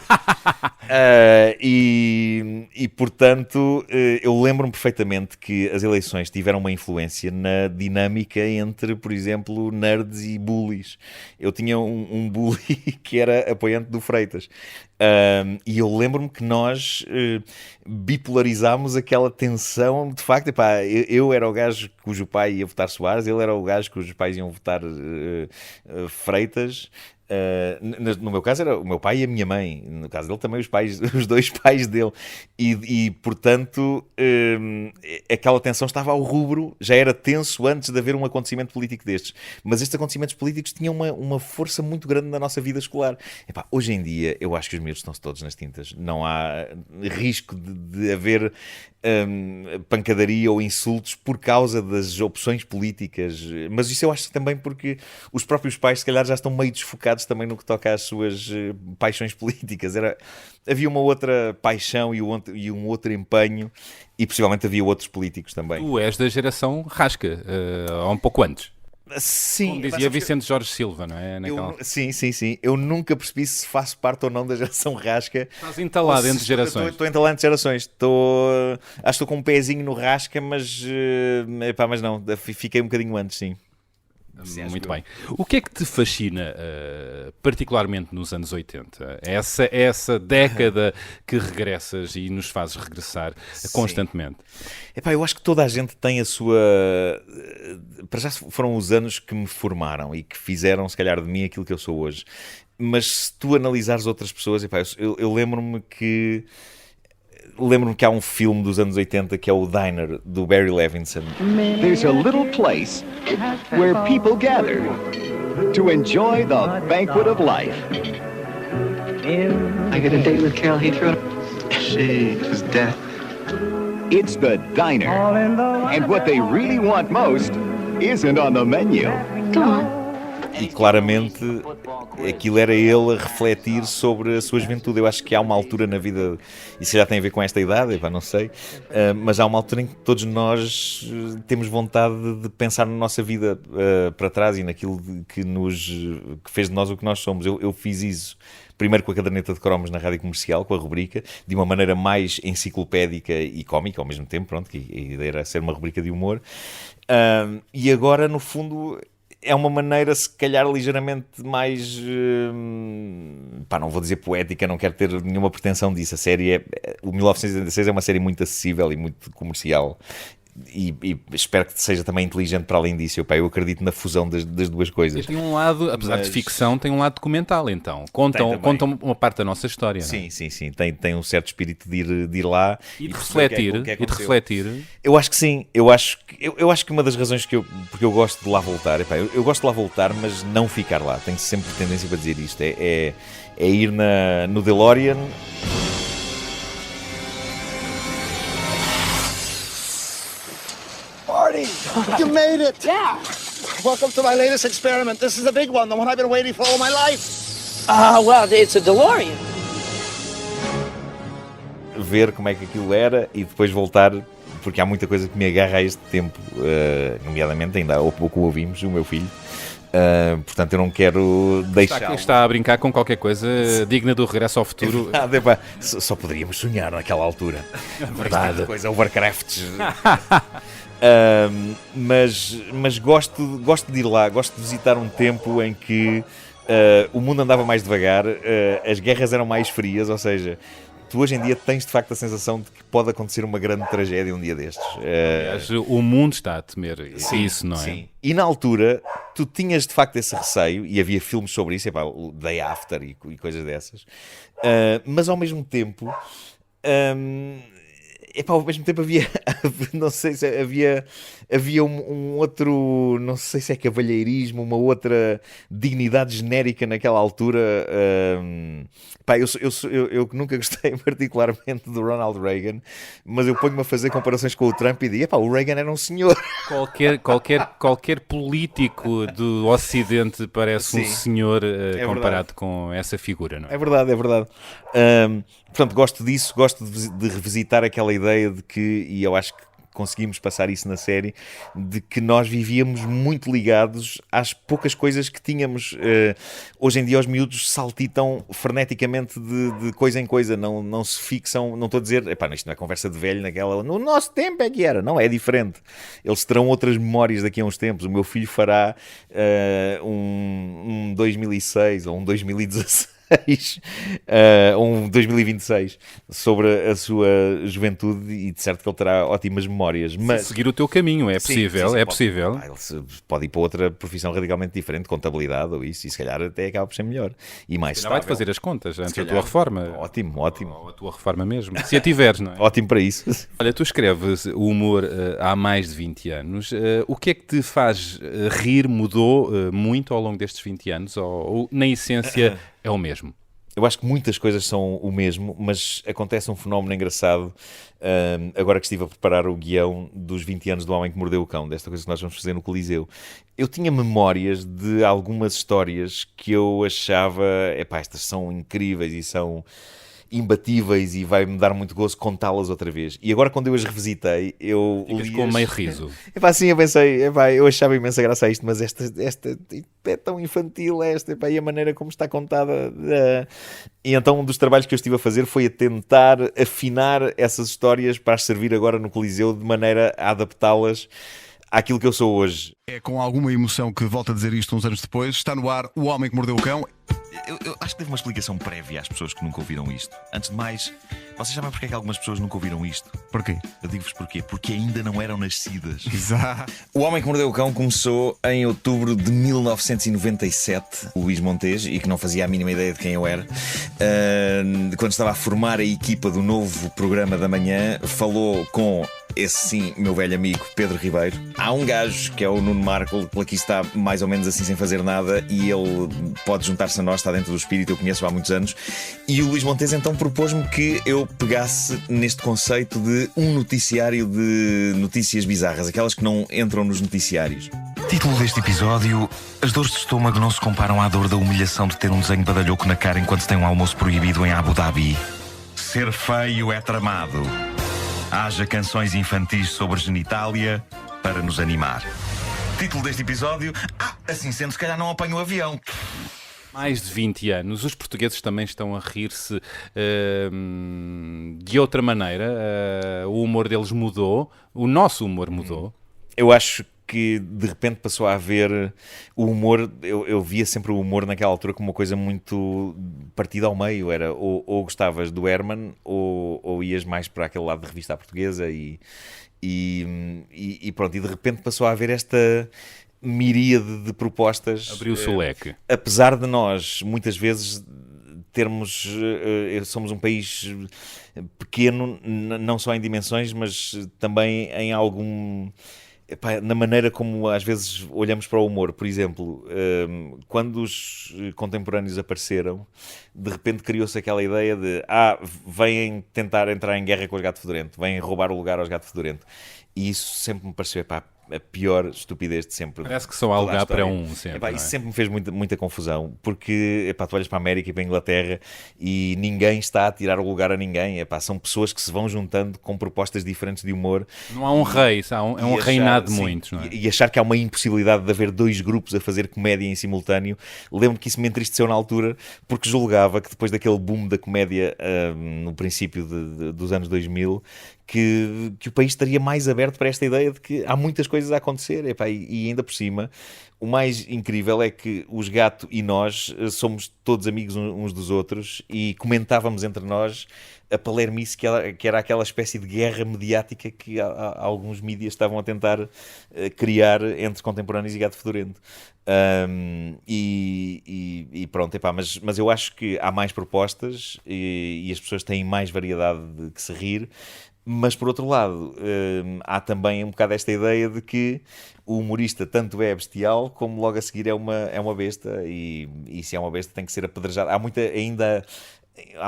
E portanto, eu lembro-me perfeitamente que as eleições tiveram uma influência na dinâmica entre, por exemplo, nerds e bullies. Eu tinha um bully que era apoiante do Freitas. E eu lembro-me que nós bipolarizámos aquela tensão. De facto, eu era o gajo cujo pai ia votar Soares, ele era o gajo cujos pais iam votar Freitas. No meu caso era o meu pai e a minha mãe, no caso dele também os dois pais dele, e portanto aquela tensão estava ao rubro, já era tenso antes de haver um acontecimento político destes, mas estes acontecimentos políticos tinham uma força muito grande na nossa vida escolar. Hoje em dia eu acho que os miúdos estão-se todos nas tintas, não há risco de haver pancadaria ou insultos por causa das opções políticas, mas isso eu acho que também porque os próprios pais se calhar já estão meio desfocados também no que toca às suas paixões políticas. Havia uma outra paixão e um outro empenho, e possivelmente havia outros políticos também. Tu és da geração Rasca, um pouco antes. Sim, como dizia Vicente Jorge Silva, não é? Sim. Eu nunca percebi se faço parte ou não da geração Rasca. Estás entalado entre gerações. Estou entalado entre gerações. Acho que estou com um pezinho no Rasca, mas não, fiquei um bocadinho antes, sim. Muito bem. O que é que te fascina particularmente nos anos 80? Essa década que regressas e nos fazes regressar constantemente. Eu acho que toda a gente tem a sua... Para já foram os anos que me formaram e que fizeram, se calhar, de mim aquilo que eu sou hoje. Mas se tu analisares outras pessoas, eu lembro-me que lembro-me que há um filme dos anos 80 que é o Diner, do Barry Levinson. There's a little place where people gather to enjoy the banquet of life. I got a date with Carol Heathrow. She is dead. It's the diner. And what they really want most isn't on the menu. Come on. E claramente aquilo era ele a refletir sobre a sua juventude. Eu acho que há uma altura na vida, isso já tem a ver com esta idade, não sei, mas há uma altura em que todos nós temos vontade de pensar na nossa vida para trás e naquilo que fez de nós o que nós somos. Eu fiz isso primeiro com a caderneta de cromos na Rádio Comercial, com a rubrica, de uma maneira mais enciclopédica e cómica ao mesmo tempo, pronto, que a ideia era ser uma rubrica de humor. E agora, no fundo, é uma maneira, se calhar, ligeiramente mais... não vou dizer poética, não quero ter nenhuma pretensão disso. A série o 1986 é uma série muito acessível e muito comercial. E espero que seja também inteligente para além disso. Eu acredito na fusão das duas coisas. E tem um lado, apesar de ficção, tem um lado documental, então. Contam uma parte da nossa história. Sim, sim, sim. Tem um certo espírito de ir lá e de refletir. Eu acho que sim. Eu acho que uma das razões porque eu gosto de lá voltar, eu gosto de lá voltar, mas não ficar lá. Tenho sempre tendência para dizer isto. É ir no DeLorean. Marty, you made it! Yeah! Welcome to my latest experiment. This is the big one, the one I've been waiting for all my life. Well, it's a DeLorean. Ver como é que aquilo era e depois voltar, porque há muita coisa que me agarra a este tempo, nomeadamente, ainda há pouco ouvimos, o meu filho. Portanto, eu não quero deixar. Está a brincar com qualquer coisa digna do Regresso ao Futuro. É verdade, só poderíamos sonhar naquela altura. É verdade. Coisa, Overcraft. Mas gosto de ir lá, gosto de visitar um tempo em que o mundo andava mais devagar, as guerras eram mais frias, ou seja, tu hoje em dia tens de facto a sensação de que pode acontecer uma grande tragédia um dia destes. O mundo está a temer isso, não é? Sim. E na altura tu tinhas de facto esse receio, e havia filmes sobre isso, o Day After e coisas dessas, mas ao mesmo tempo... ao mesmo tempo havia, não sei se havia um outro, não sei se é cavalheirismo, uma outra dignidade genérica naquela altura. Eu nunca gostei particularmente do Ronald Reagan, mas eu ponho-me a fazer comparações com o Trump e digo, o Reagan era um senhor. Qualquer político do Ocidente parece um senhor comparado com essa figura, não é? É verdade. Portanto, gosto disso, gosto de revisitar aquela ideia de que, e eu acho que conseguimos passar isso na série, de que nós vivíamos muito ligados às poucas coisas que tínhamos. Hoje em dia os miúdos saltitam freneticamente de coisa em coisa, não se fixam, não estou a dizer, isto não é conversa de velho naquela, no nosso tempo é que era, não, é diferente. Eles terão outras memórias daqui a uns tempos. O meu filho fará um 2006 ou um 2016. Um 2026 sobre a sua juventude, e de certo que ele terá ótimas memórias. Mas seguir o teu caminho, é possível, sim, possível. Ele pode ir para outra profissão radicalmente diferente, contabilidade ou isso, e se calhar até acaba por ser melhor e mais estável. Vai-te fazer as contas antes da tua reforma. Ótimo. Ou a tua reforma mesmo, se a tiveres, não é? Ótimo para isso. Olha, tu escreves o humor há mais de 20 anos. O que é que te faz rir mudou muito ao longo destes 20 anos? Ou na essência é o mesmo? Eu acho que muitas coisas são o mesmo, mas acontece um fenómeno engraçado agora que estive a preparar o guião dos 20 anos do Homem que Mordeu o Cão, desta coisa que nós vamos fazer no Coliseu. Eu tinha memórias de algumas histórias que eu achava, estas são incríveis e são imbatíveis e vai-me dar muito gozo contá-las outra vez. E agora, quando eu as revisitei, eu li com meio riso. Sim, eu pensei, eu achava imensa graça a isto, mas esta é tão infantil, e a maneira como está contada. E então um dos trabalhos que eu estive a fazer foi a tentar afinar essas histórias para as servir agora no Coliseu, de maneira a adaptá-las àquilo que eu sou hoje. É com alguma emoção que volto a dizer isto uns anos depois. Está no ar O Homem que Mordeu o Cão. Eu acho que teve uma explicação prévia às pessoas que nunca ouviram isto. Antes de mais, vocês sabem porque é que algumas pessoas nunca ouviram isto? Porquê? Eu digo-vos porquê. Porque ainda não eram nascidas. Exato. O Homem que Mordeu o Cão começou em outubro de 1997. O Luís Montes, e que não fazia a mínima ideia de quem eu era, quando estava a formar a equipa do novo programa da manhã, falou com... esse sim, meu velho amigo Pedro Ribeiro. Há um gajo que é o Nuno Marco, que aqui está mais ou menos assim sem fazer nada, e ele pode juntar-se a nós, está dentro do espírito, eu conheço há muitos anos. E o Luís Montes então propôs-me que eu pegasse neste conceito de um noticiário de notícias bizarras, aquelas que não entram nos noticiários. Título deste episódio: as dores de estômago não se comparam à dor da humilhação de ter um desenho badalhoco na cara enquanto se tem um almoço proibido em Abu Dhabi. Ser feio é tramado. Haja canções infantis sobre genitália para nos animar. Título deste episódio: assim sendo, se calhar não apanho o avião. Mais de 20 anos, os portugueses também estão a rir-se de outra maneira. O humor deles mudou, o nosso humor mudou. Eu acho que de repente passou a haver o humor. Eu via sempre o humor naquela altura como uma coisa muito partida ao meio. Era ou gostavas do Herman ou ias mais para aquele lado de revista à portuguesa e pronto. E de repente passou a haver esta miríade de propostas. Abriu-se o leque. Apesar de nós muitas vezes somos um país pequeno, não só em dimensões, mas também em algum... na maneira como às vezes olhamos para o humor. Por exemplo, quando os contemporâneos apareceram, de repente criou-se aquela ideia de vêm tentar entrar em guerra com os Gato Fedorento, vêm roubar o lugar aos Gato Fedorento. E isso sempre me pareceu a pior estupidez de sempre. Parece que só há lugar para um sempre. Isso sempre me fez muita confusão, porque tu olhas para a América e para a Inglaterra e ninguém está a tirar o lugar a ninguém. São pessoas que se vão juntando com propostas diferentes de humor. Não há um rei, é um reinado de muitos. Não é? E achar que há uma impossibilidade de haver dois grupos a fazer comédia em simultâneo. Lembro-me que isso me entristeceu na altura, porque julgava que depois daquele boom da comédia no princípio dos anos 2000, que o país estaria mais aberto para esta ideia de que há muitas coisas a acontecer. E ainda por cima, o mais incrível é que os Gato e nós somos todos amigos uns dos outros e comentávamos entre nós a palermice que era aquela espécie de guerra mediática que alguns mídias estavam a tentar criar entre contemporâneos e Gato Fedorento. E pronto, mas eu acho que há mais propostas e as pessoas têm mais variedade de que se rir. Mas, por outro lado, há também um bocado esta ideia de que o humorista tanto é bestial como logo a seguir é uma besta e se é uma besta tem que ser apedrejado. Há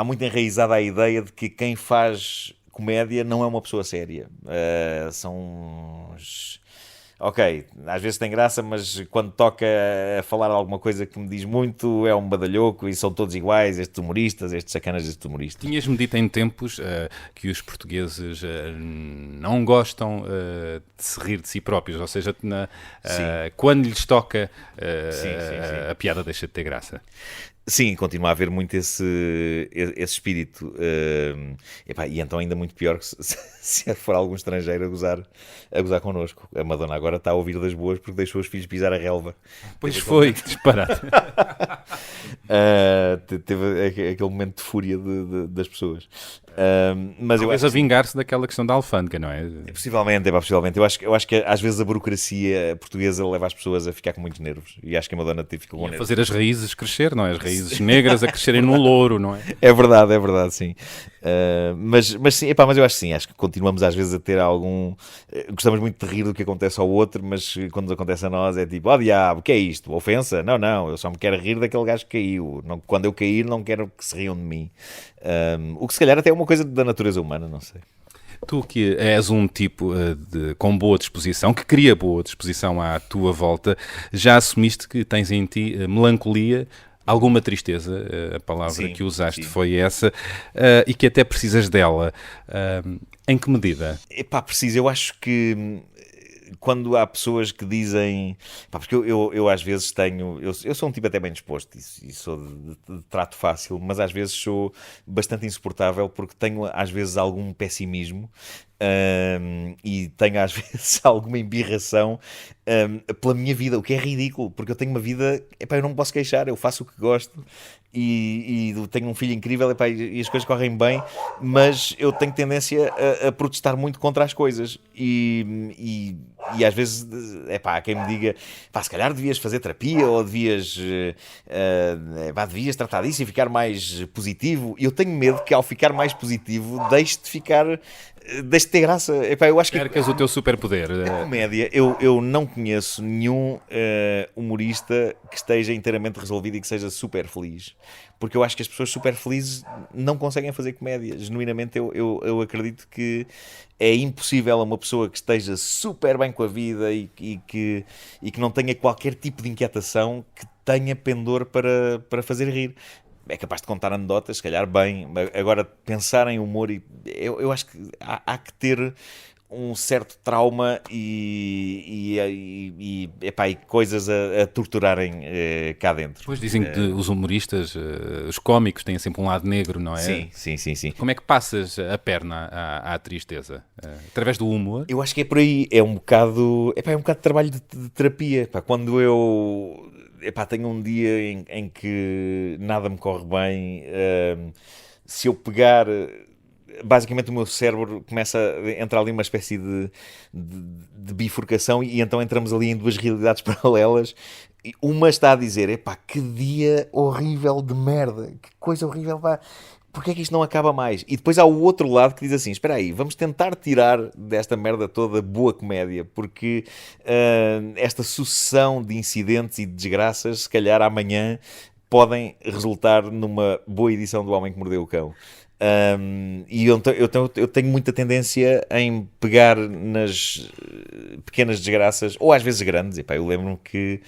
muito enraizada a ideia de que quem faz comédia não é uma pessoa séria. Ok, às vezes tem graça, mas quando toca a falar alguma coisa que me diz muito, é um badalhoco e são todos iguais, estes humoristas, estes sacanas destes humoristas. Tinhas-me dito em tempos que os portugueses não gostam de se rir de si próprios, ou seja, quando lhes toca, a piada deixa de ter graça. Sim, continua a haver muito esse espírito. E então ainda muito pior que se for algum estrangeiro a gozar connosco. A Madonna agora está a ouvir das boas porque deixou os filhos pisar a relva. Pois foi, que disparate. Teve aquele momento de fúria das pessoas. Mas talvez eu acho a vingar-se daquela questão da alfândega, não é? Possivelmente. Eu acho que às vezes a burocracia portuguesa leva as pessoas a ficar com muitos nervos. E acho que a Madonna ficou com nervos. Fazer as raízes crescer, não é? As raízes negras a crescerem no louro, não é? É verdade, sim. Mas sim, mas eu acho que sim. Acho que continuamos às vezes a ter algum... Gostamos muito de rir do que acontece ao outro, mas quando nos acontece a nós é tipo, diabo, o que é isto? Ofensa? Não, eu só me quero rir daquele gajo que caiu. Quando eu cair não quero que se riam de mim. O que se calhar até é uma coisa da natureza humana, não sei. Tu que és um tipo com boa disposição, que cria boa disposição à tua volta, já assumiste que tens em ti melancolia, alguma tristeza, a palavra que usaste foi essa, e que até precisas dela. Em que medida? Preciso. Eu acho que quando há pessoas que dizem... porque eu às vezes tenho... Eu sou um tipo até bem disposto e sou de trato fácil, mas às vezes sou bastante insuportável porque tenho às vezes algum pessimismo E tenho às vezes alguma embirração pela minha vida, o que é ridículo, porque eu tenho uma vida, epá, eu não me posso queixar, eu faço o que gosto e tenho um filho incrível, epá, e as coisas correm bem, mas eu tenho tendência a protestar muito contra as coisas e às vezes, epá, há quem me diga, pá, se calhar devias fazer terapia ou devias tratar disso e ficar mais positivo, e eu tenho medo que ao ficar mais positivo deixe de ter graça. Epá, eu acho que percas o teu superpoder. A comédia, eu não conheço nenhum humorista que esteja inteiramente resolvido e que seja super feliz, porque eu acho que as pessoas super felizes não conseguem fazer comédia. Genuinamente eu acredito que é impossível a uma pessoa que esteja super bem com a vida e que não tenha qualquer tipo de inquietação que tenha pendor para fazer rir. É capaz de contar anedotas, se calhar bem. Agora, pensar em humor, eu acho que há que ter um certo trauma e coisas a torturarem cá dentro. Pois dizem que os humoristas, os cómicos, têm sempre um lado negro, não é? Sim. Como é que passas a perna à tristeza? Através do humor? Eu acho que é por aí. É um bocado de trabalho de terapia. Quando eu tenho um dia em que nada me corre bem, se eu pegar, basicamente o meu cérebro começa a entrar ali uma espécie de bifurcação e então entramos ali em duas realidades paralelas. Uma está a dizer, epá, que dia horrível de merda, que coisa horrível, pá. Porquê é que isto não acaba mais? E depois há o outro lado que diz assim, espera aí, vamos tentar tirar desta merda toda boa comédia, porque esta sucessão de incidentes e de desgraças, se calhar amanhã, podem resultar numa boa edição do Homem que Mordeu o Cão. E eu tenho muita tendência em pegar nas pequenas desgraças, ou às vezes grandes. Epá, eu lembro-me que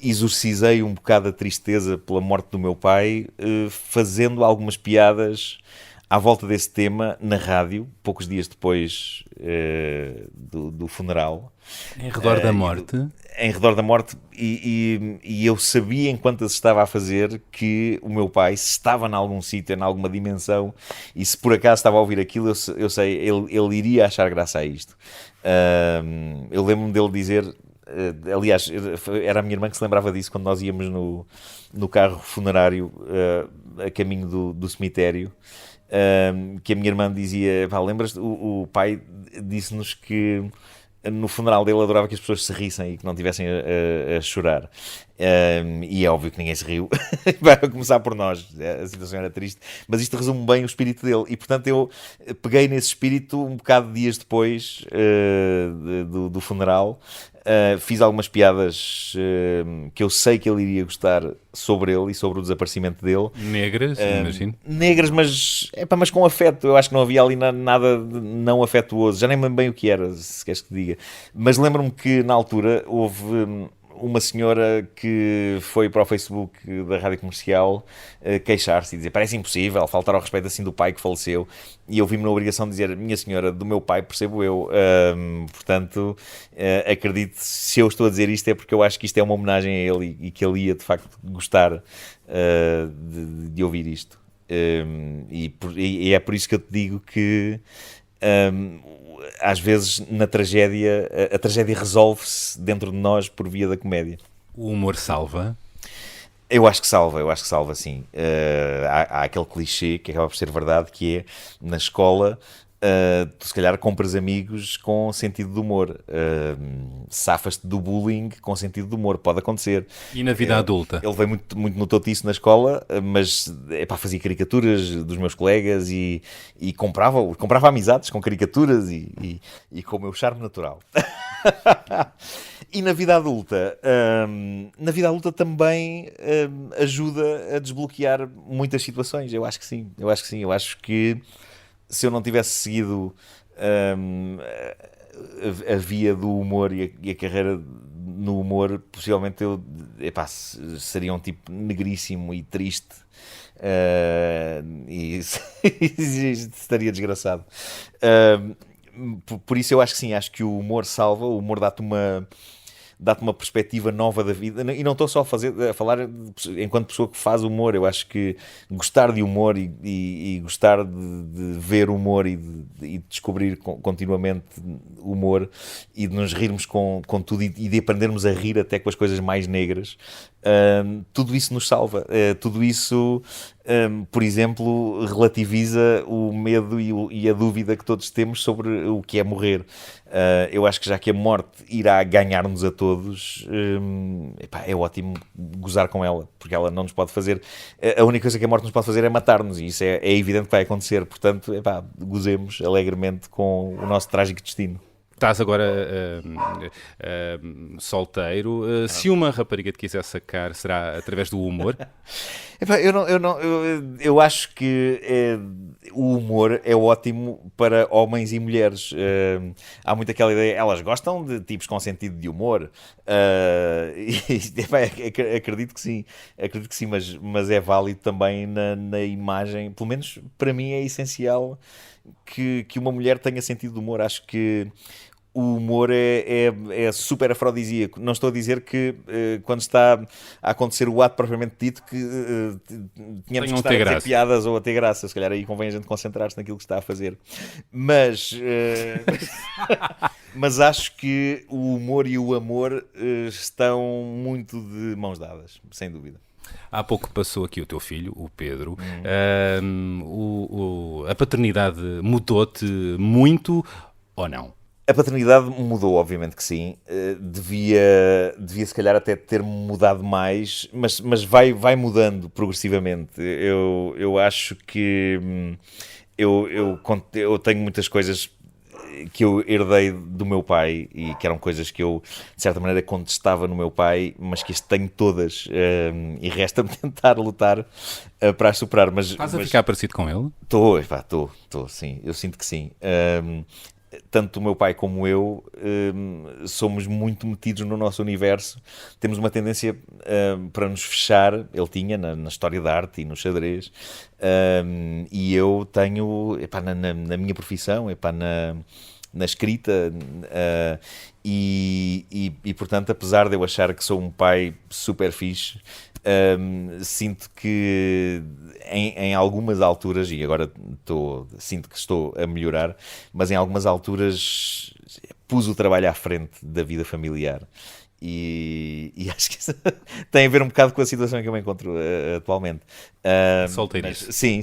exorcizei um bocado a tristeza pela morte do meu pai, fazendo algumas piadas à volta desse tema na rádio, poucos dias depois do funeral. Em redor da morte? Em redor da morte, e eu sabia, enquanto as estava a fazer, que o meu pai, se estava em algum sítio, em alguma dimensão, e se por acaso estava a ouvir aquilo, eu sei, ele iria achar graça a isto. Eu lembro-me dele dizer... aliás, era a minha irmã que se lembrava disso quando nós íamos no carro funerário a caminho do cemitério, que a minha irmã dizia, lembras-te, o pai disse-nos que no funeral dele adorava que as pessoas se rissem e que não estivessem a chorar. E é óbvio que ninguém se riu. Vai começar por nós, a situação era triste, mas isto resume bem o espírito dele, e portanto eu peguei nesse espírito um bocado de dias depois do funeral. Fiz algumas piadas que eu sei que ele iria gostar sobre ele e sobre o desaparecimento dele. Negras, imagino. Negras, mas com afeto. Eu acho que não havia ali nada de não afetuoso. Já nem me lembro bem o que era, se queres que diga. Mas lembro-me que na altura houve uma senhora que foi para o Facebook da Rádio Comercial queixar-se e dizer, parece impossível faltar ao respeito assim do pai que faleceu, e eu vi-me na obrigação de dizer, minha senhora, do meu pai percebo eu, portanto acredito, se eu estou a dizer isto é porque eu acho que isto é uma homenagem a ele e que ele ia de facto gostar de ouvir isto, e é por isso que eu te digo que às vezes na tragédia, a tragédia resolve-se dentro de nós por via da comédia. O humor salva? Eu acho que salva, sim. Há aquele clichê que acaba por ser verdade, que é, na escola, tu se calhar compras amigos com sentido de humor, safas-te do bullying com sentido de humor, pode acontecer. E na vida adulta? Ele veio muito, muito no totiço na escola, mas fazia caricaturas dos meus colegas e comprava amizades com caricaturas e com o meu charme natural. E na vida adulta também ajuda a desbloquear muitas situações. Eu acho que sim. Eu acho que se eu não tivesse seguido a via do humor e a carreira no humor, possivelmente eu seria um tipo negríssimo e triste, e estaria desgraçado. Por isso eu acho que sim, acho que o humor salva, o humor dá-te uma perspectiva nova da vida, e não estou só a falar enquanto pessoa que faz humor. Eu acho que gostar de humor e gostar de ver humor e de descobrir continuamente humor e de nos rirmos com tudo e de aprendermos a rir até com as coisas mais negras, tudo isso nos salva. Tudo isso, por exemplo, relativiza o medo e a dúvida que todos temos sobre o que é morrer. Eu acho que já que a morte irá ganhar-nos a todos, é ótimo gozar com ela, porque ela não nos pode fazer. A única coisa que a morte nos pode fazer é matar-nos, e isso é evidente que vai acontecer. Portanto, gozemos alegremente com o nosso trágico destino. Estás agora solteiro. Se uma rapariga te quiser sacar, será através do humor? Eu acho que o humor é ótimo para homens e mulheres. Há muito aquela ideia, elas gostam de tipos com sentido de humor. Acredito que sim, mas é válido também na imagem. Pelo menos para mim é essencial que uma mulher tenha sentido de humor. Acho que o humor é super afrodisíaco. Não estou a dizer que quando está a acontecer o ato propriamente dito que tínhamos que estar a ter piadas ou a ter graça. Se calhar aí convém a gente concentrar-se naquilo que está a fazer. Mas acho que o humor e o amor estão muito de mãos dadas, sem dúvida. Há pouco passou aqui o teu filho, o Pedro. A paternidade mudou-te muito ou não? A paternidade mudou, obviamente que sim. Devia se calhar até ter mudado mais, mas vai mudando progressivamente. Eu acho que eu tenho muitas coisas que eu herdei do meu pai e que eram coisas que eu, de certa maneira, contestava no meu pai, mas que as tenho todas, e resta-me tentar lutar para as superar. Estás a ficar parecido com ele? Estou, sim. Eu sinto que sim. Tanto o meu pai como eu somos muito metidos no nosso universo. Temos uma tendência para nos fechar. Ele tinha na história da arte e no xadrez, e eu tenho na minha profissão, na escrita, e portanto, apesar de eu achar que sou um pai super fixe, sinto que em algumas alturas, e agora sinto que estou a melhorar, mas em algumas alturas pus o trabalho à frente da vida familiar. E acho que isso tem a ver um bocado com a situação em que eu me encontro atualmente. Solteirice. Sim.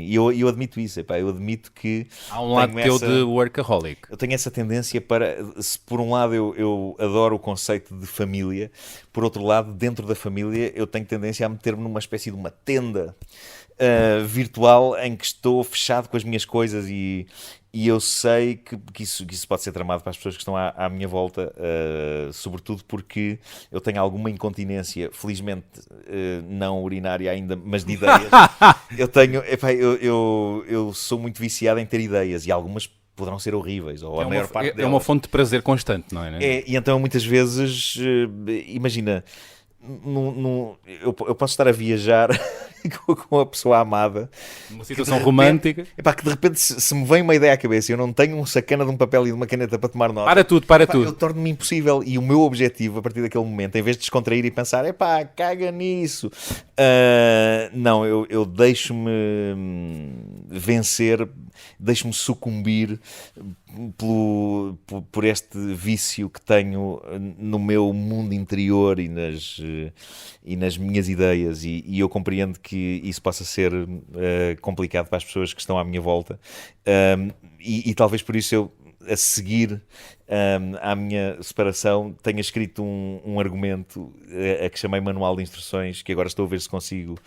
E eu admito isso. Eu admito que há um lado teu de workaholic. Eu tenho essa tendência para, se por um lado eu adoro o conceito de família, por outro lado, dentro da família, eu tenho tendência a meter-me numa espécie de uma tenda virtual em que estou fechado com as minhas coisas, e eu sei que isso pode ser tramado para as pessoas que estão à minha volta, sobretudo porque eu tenho alguma incontinência, felizmente não urinária ainda, mas de ideias. Eu sou muito viciado em ter ideias, e algumas poderão ser horríveis, ou a maior parte delas. É uma fonte de prazer constante, não é? E então muitas vezes, imagina, eu posso estar a viajar com a pessoa amada, uma situação romântica, que de repente se me vem uma ideia à cabeça e eu não tenho um sacana de um papel e de uma caneta para tomar nota, para tudo, eu torno-me impossível. E o meu objetivo a partir daquele momento, em vez de descontrair e pensar, caga nisso, não, eu deixo-me vencer, deixo-me sucumbir por este vício que tenho no meu mundo interior e nas minhas ideias, e eu compreendo que isso possa ser complicado para as pessoas que estão à minha volta, e talvez por isso eu, a seguir à minha separação, tenha escrito um argumento a que chamei Manual de Instruções, que agora estou a ver se consigo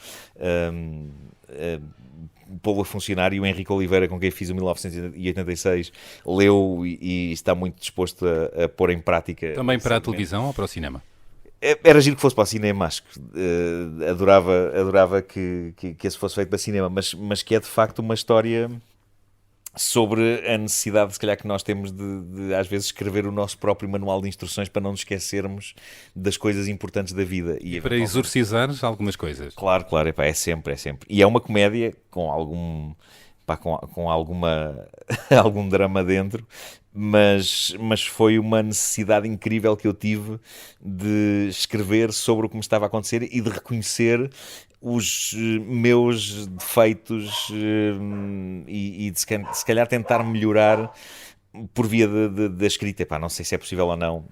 pô-lo a funcionar, e o Henrique Oliveira, com quem fiz o 1986, leu e está muito disposto a pôr em prática. Também para a televisão ou para o cinema? Era giro que fosse para o cinema, acho que adorava que esse fosse feito para cinema, mas que é de facto uma história sobre a necessidade, se calhar, que nós temos de às vezes escrever o nosso próprio manual de instruções para não nos esquecermos das coisas importantes da vida. E para exorcizar algumas coisas. Claro, é sempre. E é uma comédia com com algum drama dentro, mas foi uma necessidade incrível que eu tive de escrever sobre o que me estava a acontecer e de reconhecer os meus defeitos e de se calhar tentar melhorar por via da escrita. Epá, não sei se é possível ou não.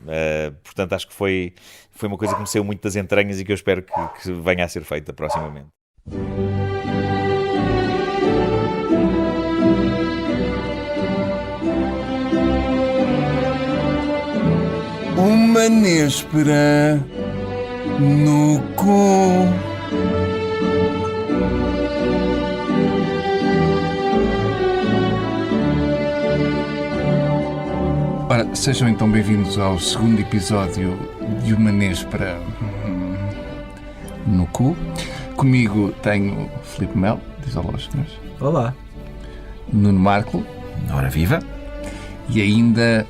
Portanto, acho que foi uma coisa que me saiu muito das entranhas e que eu espero que venha a ser feita proximamente. Uma néspera no cu. Ora, sejam então bem-vindos ao segundo episódio de Uma Néspera no cu. Comigo tenho Filipe Melo, diz olá aos senhores. Olá. Nuno Marco. Ora viva. E ainda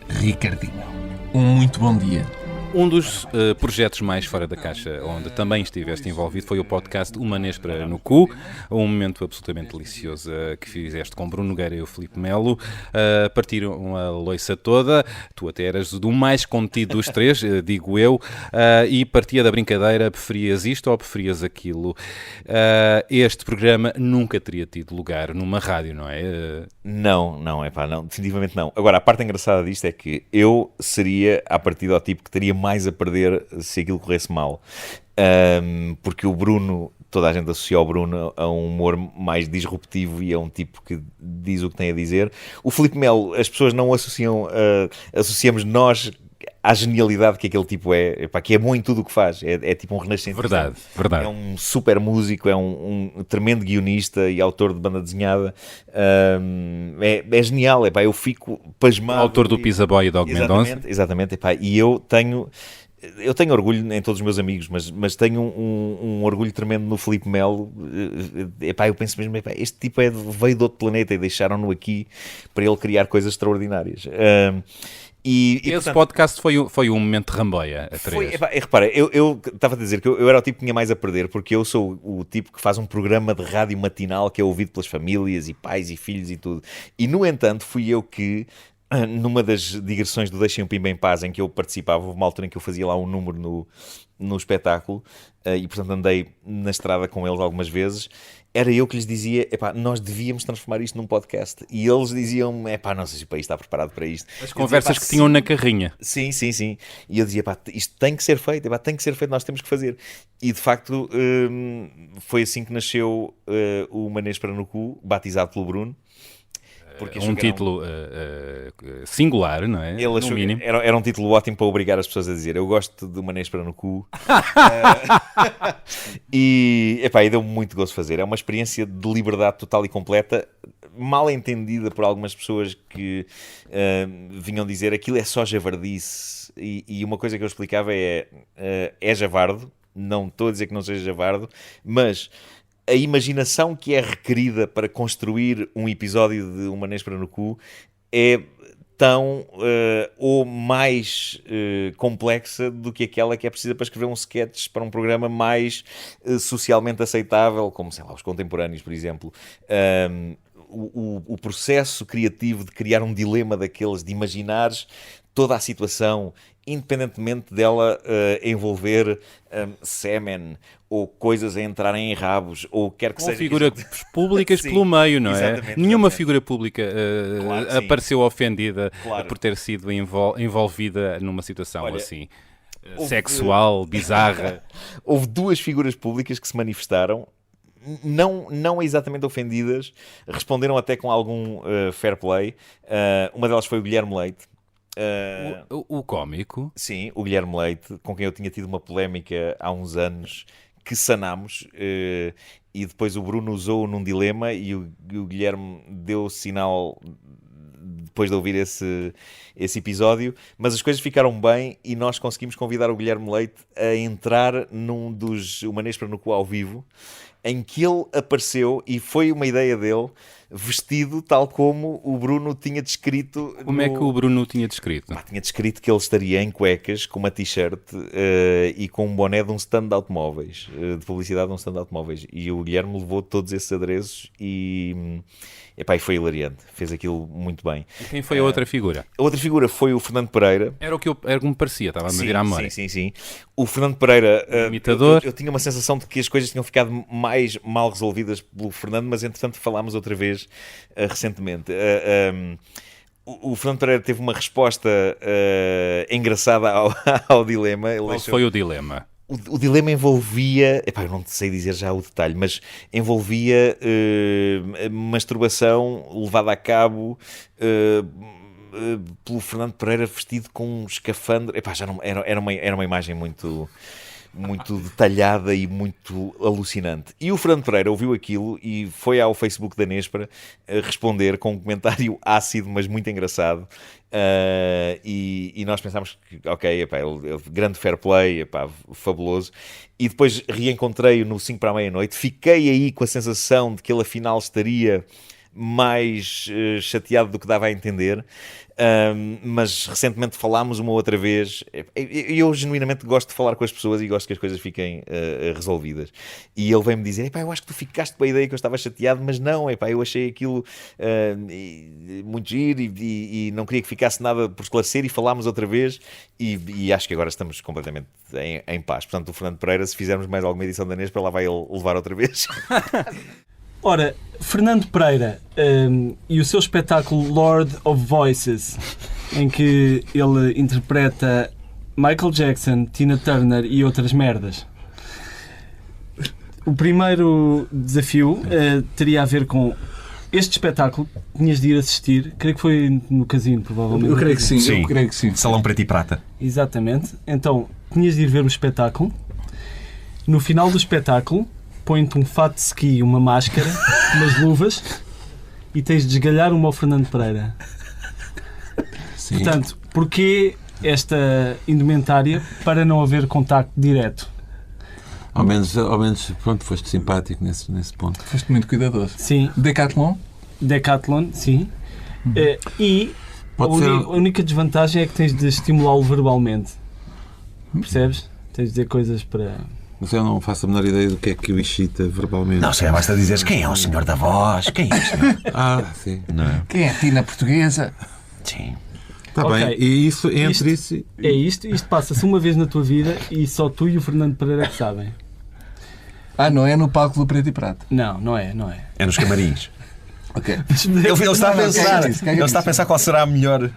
Ricardinho. Um muito bom dia. Um dos projetos mais fora da caixa onde também estiveste envolvido foi o podcast Uma Néspera no Cu, um momento absolutamente delicioso que fizeste com Bruno Nogueira e o Filipe Melo. Partiram a loiça toda, tu até eras do mais contido dos três, digo eu, e partia da brincadeira, preferias isto ou preferias aquilo. Este programa nunca teria tido lugar numa rádio, não é? Não, definitivamente não. Agora, a parte engraçada disto é que eu seria, à partida, o tipo que teria mais a perder se aquilo corresse mal. Porque o Bruno, toda a gente associa o Bruno a um humor mais disruptivo e a um tipo que diz o que tem a dizer. O Filipe Melo, as pessoas não associam, associamos nós à genialidade que aquele tipo é, epá, que é bom em tudo o que faz, é tipo um renascentista. Verdade. É um super músico, é um tremendo guionista e autor de banda desenhada. É genial, epá, eu fico pasmado. Autor do Pizza Boy e Dog Mendonça. Exatamente, epá, e eu tenho orgulho em todos os meus amigos, mas tenho um orgulho tremendo no Filipe Melo. Epá, eu penso mesmo, epá, este tipo veio de outro planeta e deixaram-no aqui para ele criar coisas extraordinárias. E esse portanto, podcast foi um momento de ramboia a três. Repara, eu estava a dizer que eu era o tipo que tinha mais a perder, porque eu sou o tipo que faz um programa de rádio matinal que é ouvido pelas famílias e pais e filhos e tudo. E, no entanto, fui eu que, numa das digressões do Deixem o Pimba em Paz, em que eu participava, houve uma altura em que eu fazia lá um número no espetáculo, e, portanto, andei na estrada com eles algumas vezes. Era eu que lhes dizia, epá, nós devíamos transformar isto num podcast. E eles diziam, epá, não sei se o país está preparado para isto. As conversas que tinham na carrinha. Sim. E eu dizia, epá, isto tem que ser feito, epá, tem que ser feito, nós temos que fazer. E, de facto, foi assim que nasceu o Uma Néspera no Cu, batizado pelo Bruno. Porque um título singular, não é? Ele achou, no mínimo. Era um título ótimo para obrigar as pessoas a dizer eu gosto de Uma Néspera no Cu. E deu-me muito gosto fazer. É uma experiência de liberdade total e completa, mal entendida por algumas pessoas que vinham dizer aquilo é só javardice. E uma coisa que eu explicava é javardo, não estou a dizer que não seja javardo, mas a imaginação que é requerida para construir um episódio de Uma Néspera no Cu é tão ou mais complexa do que aquela que é precisa para escrever um sketch para um programa mais socialmente aceitável, como, sei lá, os contemporâneos, por exemplo. O processo criativo de criar um dilema daqueles, de imaginares toda a situação, independentemente dela envolver sêmen ou coisas a entrarem em rabos, ou quer que seja... figuras públicas pelo meio, não é? Nenhuma figura pública apareceu ofendida por ter sido envolvida numa situação assim, sexual, bizarra. Houve duas figuras públicas que se manifestaram, não exatamente ofendidas, responderam até com algum fair play. Uma delas foi o Guilherme Leite. O cómico? Sim, o Guilherme Leite, com quem eu tinha tido uma polémica há uns anos, que sanámos, e depois o Bruno usou num dilema e o Guilherme deu sinal depois de ouvir esse episódio, mas as coisas ficaram bem e nós conseguimos convidar o Guilherme Leite a entrar num dos Uma Néspera no Cu ao vivo, em que ele apareceu, e foi uma ideia dele, vestido tal como o Bruno tinha descrito. Como é que o Bruno tinha descrito? Tinha descrito que ele estaria em cuecas, com uma t-shirt e com um boné de um stand de automóveis, de publicidade de um stand de automóveis. E o Guilherme levou todos esses adereços e foi hilariante. Fez aquilo muito bem. E quem foi a outra figura? A outra figura foi o Fernando Pereira. Era o que me parecia, estava a me vir à memória. Sim. O Fernando Pereira, imitador. Eu tinha uma sensação de que as coisas tinham ficado mais mal resolvidas pelo Fernando, mas entretanto falámos outra vez recentemente. O Fernando Pereira teve uma resposta engraçada ao dilema. Qual foi o dilema? O dilema envolvia, eu não sei dizer já o detalhe, mas envolvia masturbação levada a cabo pelo Fernando Pereira vestido com um escafandro. Já não, era uma imagem muito detalhada e muito alucinante. E o Fernando Pereira ouviu aquilo e foi ao Facebook da Nespra responder com um comentário ácido, mas muito engraçado. E nós pensámos que, grande fair play, fabuloso. E depois reencontrei-o no 5 para a meia-noite. Fiquei aí com a sensação de que ele afinal estaria mais chateado do que dava a entender. Mas recentemente falámos uma outra vez. Eu genuinamente gosto de falar com as pessoas e gosto que as coisas fiquem resolvidas. E ele veio-me dizer: eu acho que tu ficaste com a ideia que eu estava chateado, mas não, eu achei aquilo muito giro e não queria que ficasse nada por esclarecer. E falámos outra vez e acho que agora estamos completamente em paz. Portanto, o Fernando Pereira, se fizermos mais alguma edição da Nespra, lá vai ele levar outra vez. Ora, Fernando Pereira e o seu espetáculo Lord of Voices, em que ele interpreta Michael Jackson, Tina Turner e outras merdas. O primeiro desafio teria a ver com este espetáculo. Tinhas de ir assistir, creio que foi no Casino, provavelmente. Eu creio que sim. Salão Preto e Prata. Exatamente. Então, tinhas de ir ver o espetáculo. No final do espetáculo, põe-te um fato de ski, uma máscara, umas luvas e tens de esgalhar uma ao Fernando Pereira. Sim. Portanto, porquê esta indumentária para não haver contacto direto? Ao menos pronto, foste simpático nesse ponto. Foste muito cuidadoso. Sim. Decathlon, sim. E a única desvantagem é que tens de estimulá-lo verbalmente. Percebes? Tens de dizer coisas para... Mas eu não faço a menor ideia do que é que o excita verbalmente. Não sei, basta dizeres quem é o senhor da voz, quem é o senhor? Sim. Não. Quem é a Tina portuguesa? Sim. Está bem, e isso, entre isso... É isto passa-se uma vez na tua vida e só tu e o Fernando Pereira é que sabem. Não é no palco do Preto e Prata? Não é. É nos camarins. Ok. Ele está a pensar. Ele está a pensar qual será a melhor...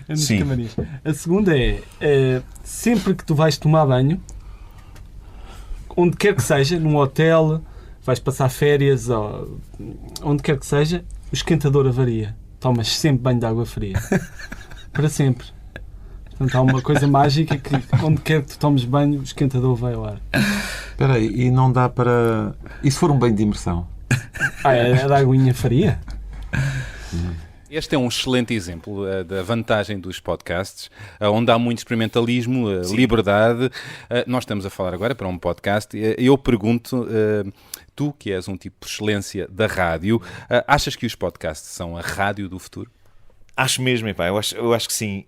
É nos camarins. A segunda é, sempre que tu vais tomar banho, onde quer que seja, num hotel, vais passar férias, ou onde quer que seja, o esquentador avaria. Tomas sempre banho de água fria. Para sempre. Portanto, há uma coisa mágica que onde quer que tu tomes banho, o esquentador vai ao ar. Espera aí, e não dá para... E se for um banho de imersão? É da aguinha faria? Este é um excelente exemplo da vantagem dos podcasts, onde há muito experimentalismo, liberdade. Nós estamos a falar agora para um podcast. Eu pergunto, tu que és um tipo de excelência da rádio, achas que os podcasts são a rádio do futuro? Acho mesmo, eu acho que sim.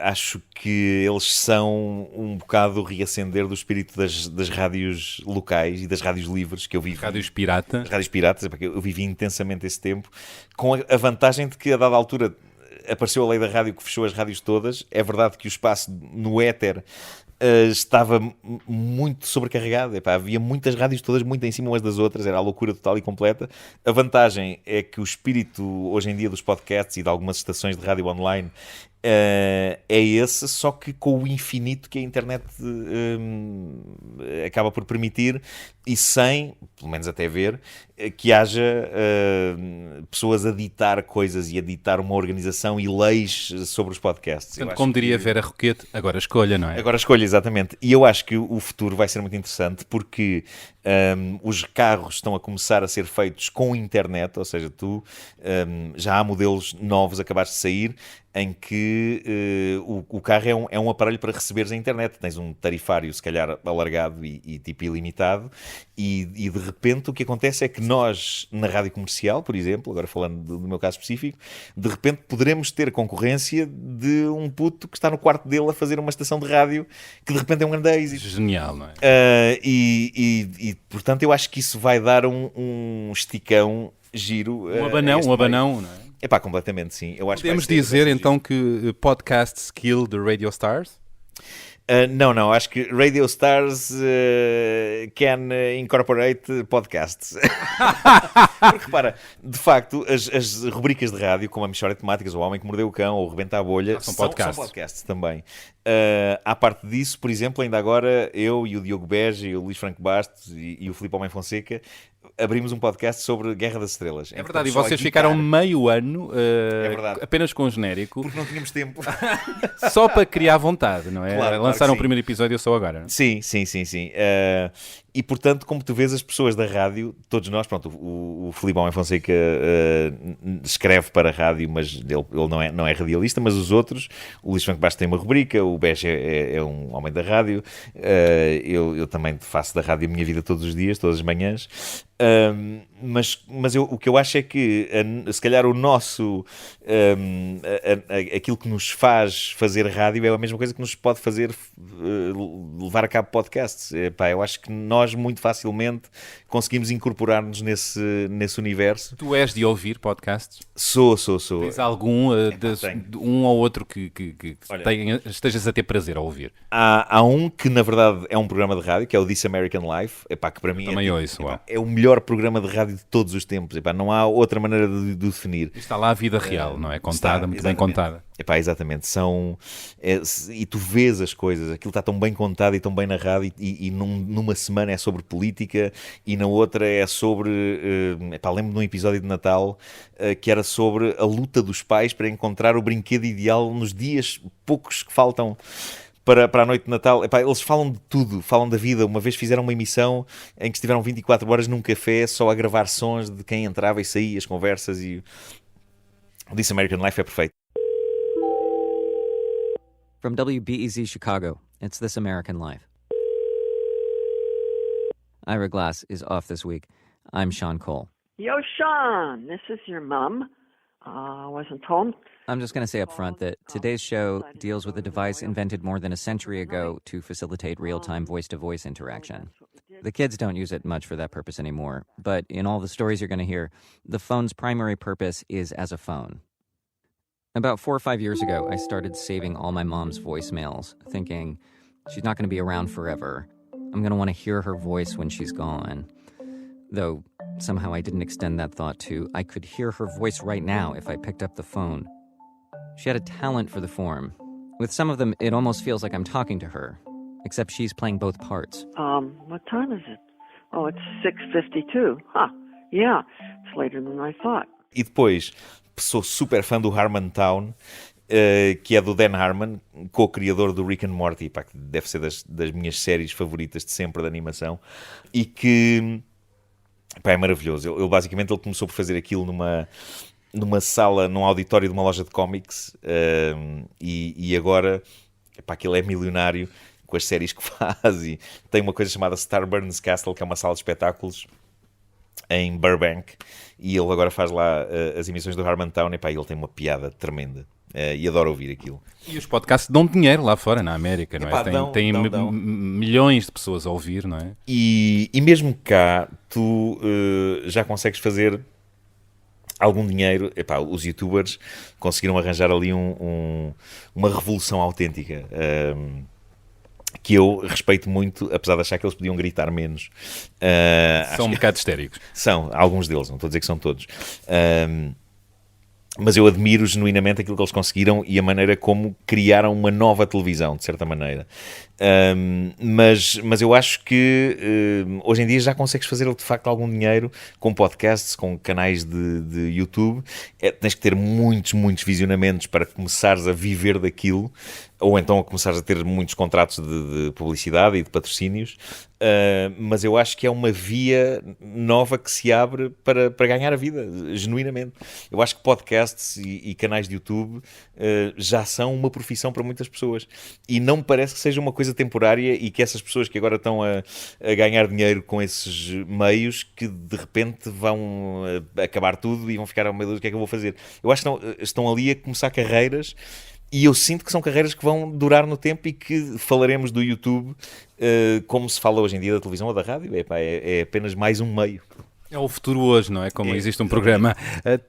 Acho que eles são um bocado reacender do espírito das rádios locais e das rádios livres que eu vivi. Rádios piratas. As rádios piratas, porque eu vivi intensamente esse tempo, com a vantagem de que a dada altura apareceu a lei da rádio que fechou as rádios todas. É verdade que o espaço no éter estava muito sobrecarregado. Havia muitas rádios todas muito em cima umas das outras, era a loucura total e completa. A vantagem é que o espírito hoje em dia dos podcasts e de algumas estações de rádio online é esse, só que com o infinito que a internet acaba por permitir, e sem, pelo menos até ver, que haja pessoas a ditar coisas e a ditar uma organização e leis sobre os podcasts. Portanto, como diria Vera Roquete, agora escolha, não é? Agora escolha, exatamente. E eu acho que o futuro vai ser muito interessante porque Os carros estão a começar a ser feitos com internet, ou seja, já há modelos novos acabaste de sair em que o carro é um aparelho para receberes a internet. Tens um tarifário, se calhar, alargado e tipo ilimitado, e de repente o que acontece é que nós, na rádio comercial, por exemplo, agora falando do meu caso específico, de repente poderemos ter concorrência de um puto que está no quarto dele a fazer uma estação de rádio que de repente é um grande êxito. Genial, não é? Portanto, eu acho que isso vai dar um esticão giro. Um abanão, não é? Epá, completamente, sim. Eu acho Podemos dizer então que podcast skill de Radio Stars? Não, acho que Radio Stars can incorporate podcasts. Porque repara, de facto, as rubricas de rádio, como a Mixórdia de Temáticas, O Homem que Mordeu o Cão ou o Rebenta a Bolha, são podcasts também. À parte disso, por exemplo, ainda agora eu e o Diogo Beja e o Luís Franco Bastos e o Filipe Homem Fonseca abrimos um podcast sobre Guerra das Estrelas. É verdade, e vocês ficaram meio ano apenas com o genérico. Porque não tínhamos tempo. Só para criar vontade, não é? Claro, Lançaram o primeiro episódio só agora. Não é? Sim. E portanto, como tu vês, as pessoas da rádio, todos nós, pronto, o Filipe Homem Fonseca escreve para a rádio, mas ele não é radialista, mas os outros, o Luís Franco Bastos tem uma rubrica, o Beja é um homem da rádio, eu também faço da rádio a minha vida todos os dias, todas as manhãs. Mas o que eu acho é que se calhar o nosso aquilo que nos faz fazer rádio é a mesma coisa que nos pode fazer levar a cabo podcasts. Eu acho que nós muito facilmente conseguimos incorporar-nos nesse universo. Tu és de ouvir podcasts? Sou. Tens algum um ou outro que estejas a ter prazer a ouvir? Há um que na verdade é um programa de rádio, que é o This American Life, que para mim é o melhor programa de rádio de todos os tempos. Não há outra maneira de definir. Está lá a vida real, não é? Contada, muito bem contada. Exatamente. E tu vês as coisas, aquilo está tão bem contado e tão bem narrado, e numa semana é sobre política e na outra é sobre... lembro de um episódio de Natal que era sobre a luta dos pais para encontrar o brinquedo ideal nos dias poucos que faltam para a noite de Natal. Eles falam de tudo, falam da vida. Uma vez fizeram uma emissão em que estiveram 24 horas num café só a gravar sons de quem entrava e saía, as conversas, e This American Life é perfeito. From WBEZ Chicago, it's This American Life. Ira Glass is off this week. I'm Sean Cole. Yo, Sean, this is your mom. Wasn't home. I'm just going to say up front that today's show deals with a device invented more than a century ago to facilitate real-time voice-to-voice interaction. The kids don't use it much for that purpose anymore, but in all the stories you're going to hear, the phone's primary purpose is as a phone. About 4 or 5 years ago, I started saving all my mom's voicemails, thinking, she's not going to be around forever. I'm going to want to hear her voice when she's gone. Though, somehow I didn't extend that thought to, I could hear her voice right now if I picked up the phone. She had a talent for the form. With some of them, it almost feels like I'm talking to her, except she's playing both parts. What time is it? Oh, it's 6:52. Yeah, it's later than I thought. E depois, sou super fã do Harmontown, que é do Dan Harmon, co-criador do Rick and Morty, que deve ser das minhas séries favoritas de sempre de animação, e que é maravilhoso. Ele basicamente começou por fazer aquilo numa sala, num auditório de uma loja de cómics, e agora aquilo é milionário com as séries que faz, e tem uma coisa chamada Starburns Castle, que é uma sala de espetáculos em Burbank, e ele agora faz lá as emissões do Harmontown, e ele tem uma piada tremenda. E adoro ouvir aquilo. E os podcasts dão dinheiro lá fora, na América, não é? Tem milhões de pessoas a ouvir, não é? E mesmo cá, tu já consegues fazer algum dinheiro. Os youtubers conseguiram arranjar ali uma revolução autêntica, que eu respeito muito, apesar de achar que eles podiam gritar menos. São um bocado histéricos. São, alguns deles, não estou a dizer que são todos. Mas eu admiro genuinamente aquilo que eles conseguiram e a maneira como criaram uma nova televisão, de certa maneira. Mas eu acho que hoje em dia já consegues fazer de facto algum dinheiro com podcasts, com canais de YouTube. Tens que ter muitos visionamentos para começares a viver daquilo, ou então a começares a ter muitos contratos de publicidade e de patrocínios. Mas eu acho que é uma via nova que se abre para ganhar a vida, genuinamente. Eu acho que podcasts e canais de YouTube já são uma profissão para muitas pessoas, e não me parece que seja uma coisa temporária e que essas pessoas que agora estão a ganhar dinheiro com esses meios, que de repente vão acabar tudo e vão ficar, meu Deus, o que é que eu vou fazer? Eu acho que estão ali a começar carreiras. E eu sinto que são carreiras que vão durar no tempo, e que falaremos do YouTube como se fala hoje em dia da televisão ou da rádio. É apenas mais um meio. É o futuro hoje, não é? Como existe um programa.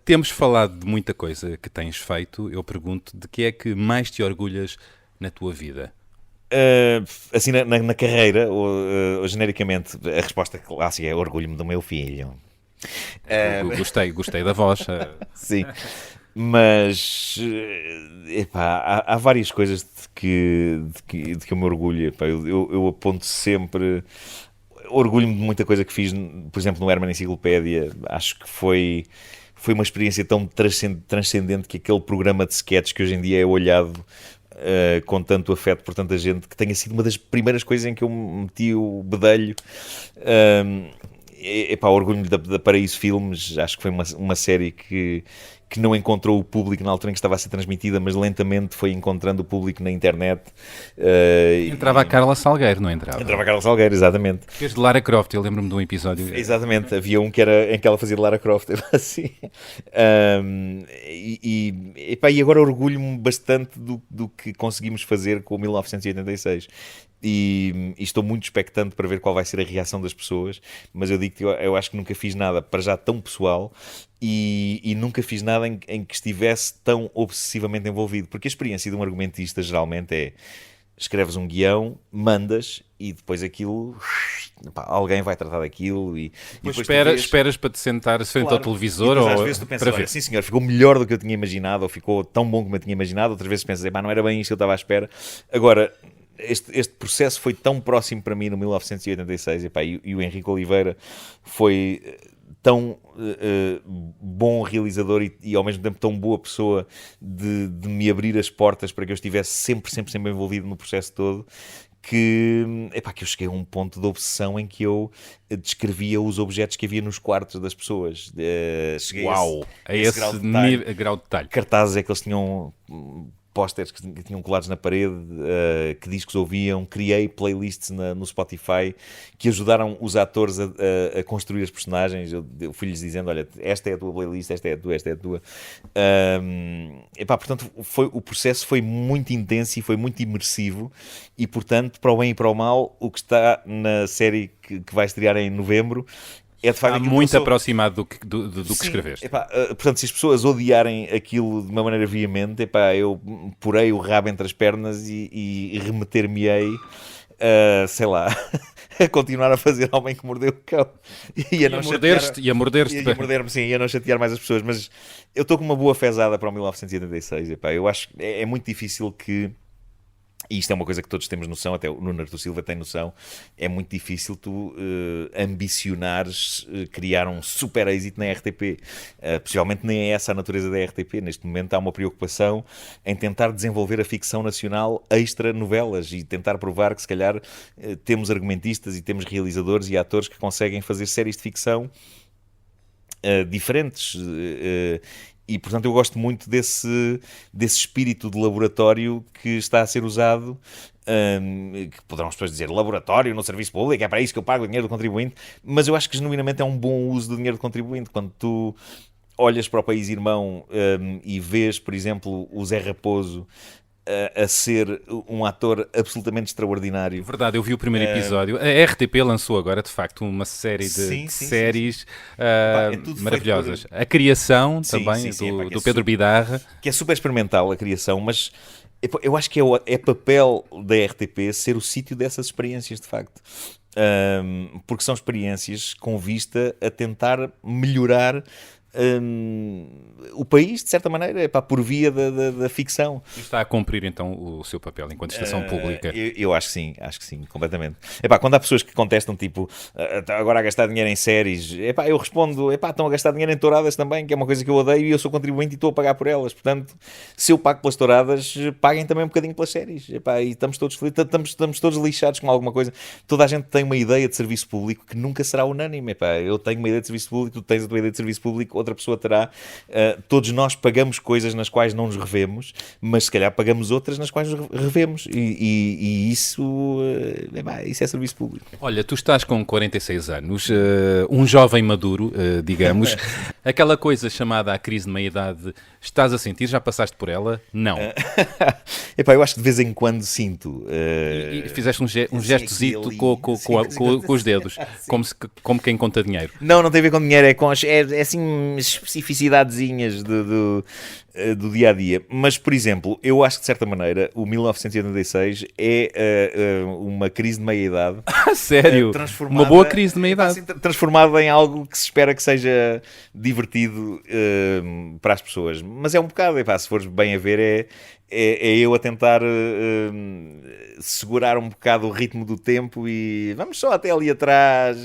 Temos falado de muita coisa que tens feito. Eu pergunto, de que é que mais te orgulhas na tua vida? Assim, na carreira, ou genericamente, a resposta clássica é: orgulho-me do meu filho. Gostei da voz. Sim. Mas há várias coisas de que eu me orgulho. Eu aponto sempre. Orgulho-me de muita coisa que fiz, por exemplo, no Herman Enciclopédia. Acho que foi uma experiência tão transcendente, que aquele programa de sketches que hoje em dia é olhado com tanto afeto por tanta gente, que tenha sido uma das primeiras coisas em que eu meti o bedelho. Orgulho da Paraíso Filmes. Acho que foi uma série que não encontrou o público na altura em que estava a ser transmitida, mas lentamente foi encontrando o público na internet. Entrava a Carla Salgueiro, não entrava? Entrava a Carla Salgueiro, exatamente. Fez de Lara Croft, eu lembro-me de um episódio. Exatamente, havia um em que ela fazia de Lara Croft, assim. E agora orgulho-me bastante do que conseguimos fazer com o 1986. E estou muito expectante para ver qual vai ser a reação das pessoas, mas eu digo que eu acho que nunca fiz nada para já tão pessoal, e nunca fiz nada em que estivesse tão obsessivamente envolvido, porque a experiência de um argumentista geralmente é: escreves um guião, mandas, e depois aquilo, alguém vai tratar daquilo, e depois esperas para te sentar frente ao televisor, e ou às vezes tu pensas, olha, sim senhor, ficou melhor do que eu tinha imaginado, ou ficou tão bom como eu tinha imaginado. Outras vezes pensas, não era bem isto que eu estava à espera. Agora, este processo foi tão próximo para mim no 1986, e o Henrique Oliveira foi tão bom realizador e ao mesmo tempo tão boa pessoa de me abrir as portas para que eu estivesse sempre envolvido no processo todo, que eu cheguei a um ponto de obsessão em que eu descrevia os objetos que havia nos quartos das pessoas. Cheguei a esse grau de detalhe. Cartazes é que eles tinham, pósteres que tinham colados na parede, que discos ouviam. Criei playlists no Spotify que ajudaram os atores a construir as personagens. Eu fui-lhes dizendo, olha, esta é a tua playlist, esta é a tua, esta é a tua. Portanto, o processo foi muito intenso e foi muito imersivo, e portanto, para o bem e para o mal, o que está na série que vai estrear em novembro é de facto muito aproximado do que escreveste. Portanto, se as pessoas odiarem aquilo de uma maneira veemente, eu porei o rabo entre as pernas e remeter-me-ei, sei lá, a continuar a fazer Homem que Mordeu o Cão. E a morder-te. E a morder-me, sim, e a não chatear mais as pessoas. Mas eu estou com uma boa fezada para o 1986. Eu acho que é muito difícil que... E isto é uma coisa que todos temos noção, até o Nuno Artur Silva tem noção. É muito difícil tu ambicionares criar um super êxito na RTP. Possivelmente nem é essa a natureza da RTP. Neste momento há uma preocupação em tentar desenvolver a ficção nacional extra novelas e tentar provar que se calhar temos argumentistas e temos realizadores e atores que conseguem fazer séries de ficção diferentes. E, portanto, eu gosto muito desse espírito de laboratório que está a ser usado, que poderão as pessoas dizer, laboratório no serviço público, é para isso que eu pago o dinheiro do contribuinte, mas eu acho que genuinamente é um bom uso do dinheiro do contribuinte. Quando tu olhas para o País Irmão e vês, por exemplo, o Zé Raposo a ser um ator absolutamente extraordinário. Verdade, eu vi o primeiro episódio. A RTP lançou agora, de facto, uma série de séries maravilhosas. A Criação, também, do Pedro Bidarra. Que é super experimental, a Criação, mas eu acho que é papel da RTP ser o sítio dessas experiências, de facto. Porque são experiências com vista a tentar melhorar o país, de certa maneira, por via da ficção. E está a cumprir então o seu papel enquanto estação pública? Eu acho que sim, completamente. Quando há pessoas que contestam, tipo, agora a gastar dinheiro em séries, eu respondo, estão a gastar dinheiro em touradas também, que é uma coisa que eu odeio e eu sou contribuinte e estou a pagar por elas. Portanto, se eu pago pelas touradas, paguem também um bocadinho pelas séries. E estamos todos felizes, estamos todos lixados com alguma coisa. Toda a gente tem uma ideia de serviço público que nunca será unânime. Eu tenho uma ideia de serviço público, tu tens a tua ideia de serviço público, outra pessoa terá. Todos nós pagamos coisas nas quais não nos revemos, mas se calhar pagamos outras nas quais nos revemos. E isso é serviço público. Olha, tu estás com 46 anos, um jovem maduro, digamos. Aquela coisa chamada a crise de meia-idade, estás a sentir? Já passaste por ela? Não. Eu acho que de vez em quando sinto. E fizeste um gestozito com os dedos, como quem conta dinheiro. Não tem a ver com dinheiro, é assim especificidadezinhas do dia-a-dia. Mas, por exemplo, eu acho que de certa maneira o 1986 é uma crise de meia-idade. Sério? Uma boa crise de meia-idade. Transformada em algo que se espera que seja divertido para as pessoas. Mas é um bocado, se fores bem a ver, é eu a tentar segurar um bocado o ritmo do tempo e vamos só até ali atrás,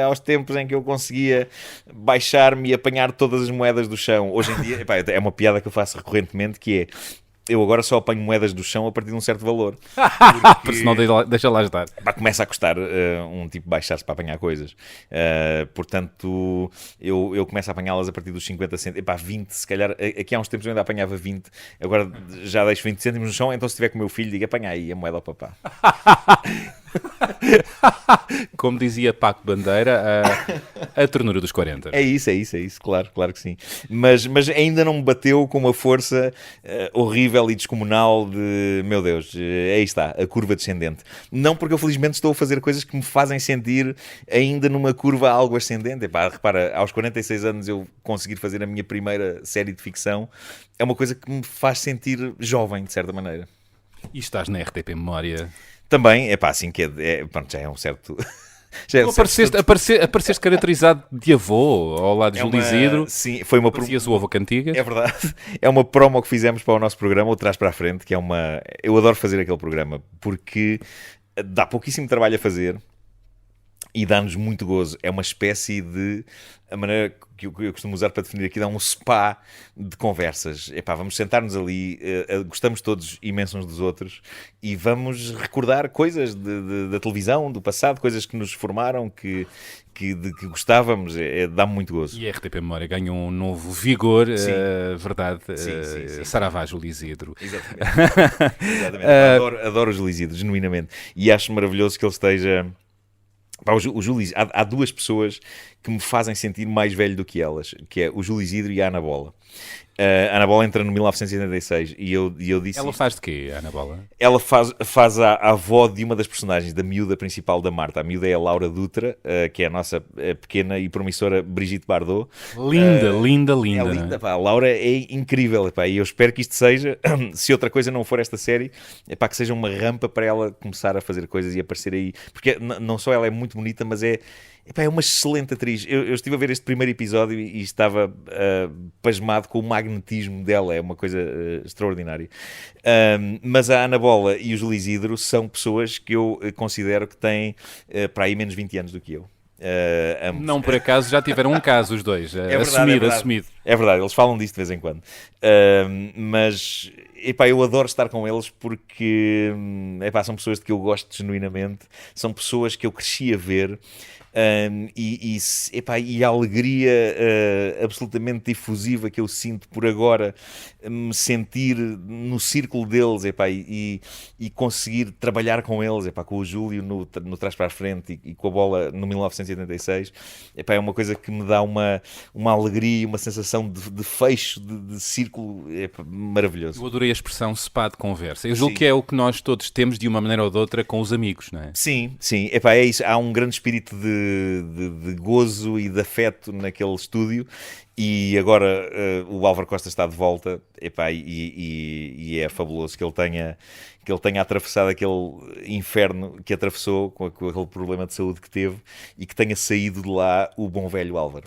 aos tempos em que eu conseguia baixar-me e apanhar todas as moedas do chão. Hoje em dia, é uma piada que eu faço recorrentemente, que é: eu agora só apanho moedas do chão a partir de um certo valor. Porque senão deixa lá estar. Começa a custar um tipo baixar-se para apanhar coisas. Portanto, eu começo a apanhá-las a partir dos 50 cêntimos. 20, se calhar. Aqui há uns tempos eu ainda apanhava 20. Agora já deixo 20 cêntimos no chão. Então, se estiver com o meu filho, digo: apanha aí a moeda ao papá. Como dizia Paco Bandeira, a ternura dos 40. É isso, claro que sim. Mas ainda não me bateu com uma força horrível e descomunal de, meu Deus, aí está, a curva descendente. Não, porque eu felizmente estou a fazer coisas que me fazem sentir ainda numa curva algo ascendente. Repara, aos 46 anos eu conseguir fazer a minha primeira série de ficção é uma coisa que me faz sentir jovem, de certa maneira. E estás na RTP Memória... Também, assim que pronto, já é um certo... Apareceste caracterizado de avô ao lado de Júlio Isidro. Sim, foi uma o avô Cantigas. É verdade. É uma promo que fizemos para o nosso programa, o Trás para a Frente, que é uma... Eu adoro fazer aquele programa, porque dá pouquíssimo trabalho a fazer e dá-nos muito gozo. É uma espécie de... A maneira que eu costumo usar para definir aqui, dá um spa de conversas. Vamos sentar-nos ali, gostamos todos imenso uns dos outros e vamos recordar coisas da televisão, do passado, coisas que nos formaram, que gostávamos. Dá-me muito gozo. E a RTP Memória ganhou um novo vigor, verdade? Sim. Saravá, Júlio Isidro. Exatamente. Adoro o Júlio Isidro, genuinamente. E acho maravilhoso que ele esteja... O Júlio, há duas pessoas que me fazem sentir mais velho do que elas, que é o Júlio Isidro e a Ana Bola. A Ana Bola entra no 1986 e eu disse... Ela faz de quê, a Ana Bola? Ela faz a avó de uma das personagens, da miúda principal da Marta. A miúda é a Laura Dutra, que é a nossa pequena e promissora Brigitte Bardot. Linda. É linda, a Laura é incrível, e eu espero que isto seja, se outra coisa não for esta série, que seja uma rampa para ela começar a fazer coisas e aparecer aí. Porque não só ela é muito bonita, mas é uma excelente atriz. Eu estive a ver este primeiro episódio e estava pasmado com o magnetismo dela. É uma coisa extraordinária. Mas a Ana Bola e o Júlio Isidro são pessoas que eu considero que têm para aí menos 20 anos do que eu. Não por acaso já tiveram um caso os dois. Assumido. É verdade, eles falam disso de vez em quando. Mas eu adoro estar com eles porque são pessoas de que eu gosto genuinamente. São pessoas que eu cresci a ver. E a alegria absolutamente difusiva que eu sinto por agora me sentir no círculo deles e conseguir trabalhar com eles, com o Júlio no Trás para a Frente e com a Bola no 1986, é uma coisa que me dá uma alegria, uma sensação de fecho, de círculo maravilhoso. Eu adorei a expressão spa de conversa. Eu julgo que é o que nós todos temos de uma maneira ou de outra com os amigos, não é? Sim, é isso. Há um grande espírito de gozo e de afeto naquele estúdio e agora o Álvaro Costa está de volta e é fabuloso que ele tenha atravessado aquele inferno que atravessou com aquele problema de saúde que teve e que tenha saído de lá o bom velho Álvaro.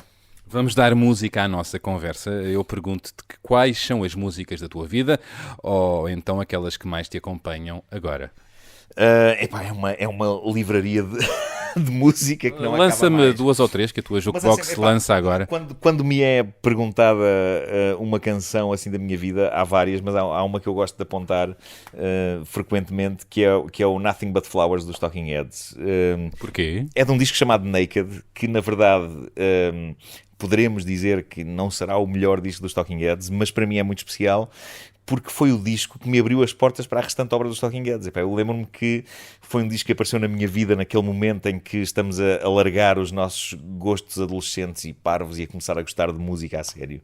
Vamos dar música à nossa conversa. Eu pergunto-te quais são as músicas da tua vida ou então aquelas que mais te acompanham agora. É uma livraria de música que não Lança-me 2 ou 3 que a tua Jukebox lança agora. Quando me é perguntada uma canção assim da minha vida, há várias, mas há uma que eu gosto de apontar frequentemente, que é o Nothing But Flowers dos Talking Heads. Porquê? É de um disco chamado Naked, que na verdade poderemos dizer que não será o melhor disco dos Talking Heads, mas para mim é muito especial, porque foi o disco que me abriu as portas para a restante obra dos Talking Heads. Eu lembro-me que foi um disco que apareceu na minha vida naquele momento em que estamos a largar os nossos gostos adolescentes e parvos e a começar a gostar de música a sério.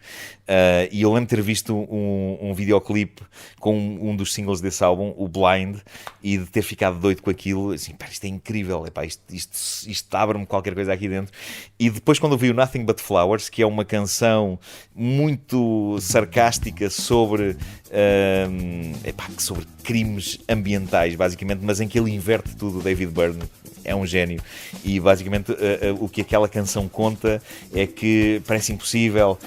E eu lembro de ter visto um videoclipe com um dos singles desse álbum, o Blind, e de ter ficado doido com aquilo. Assim, isto é incrível, isto abre-me qualquer coisa aqui dentro. E depois, quando eu vi o Nothing But Flowers, que é uma canção muito sarcástica sobre crimes ambientais, basicamente, mas em que ele inverte tudo. O David Byrne é um gênio e basicamente o que aquela canção conta é que parece impossível,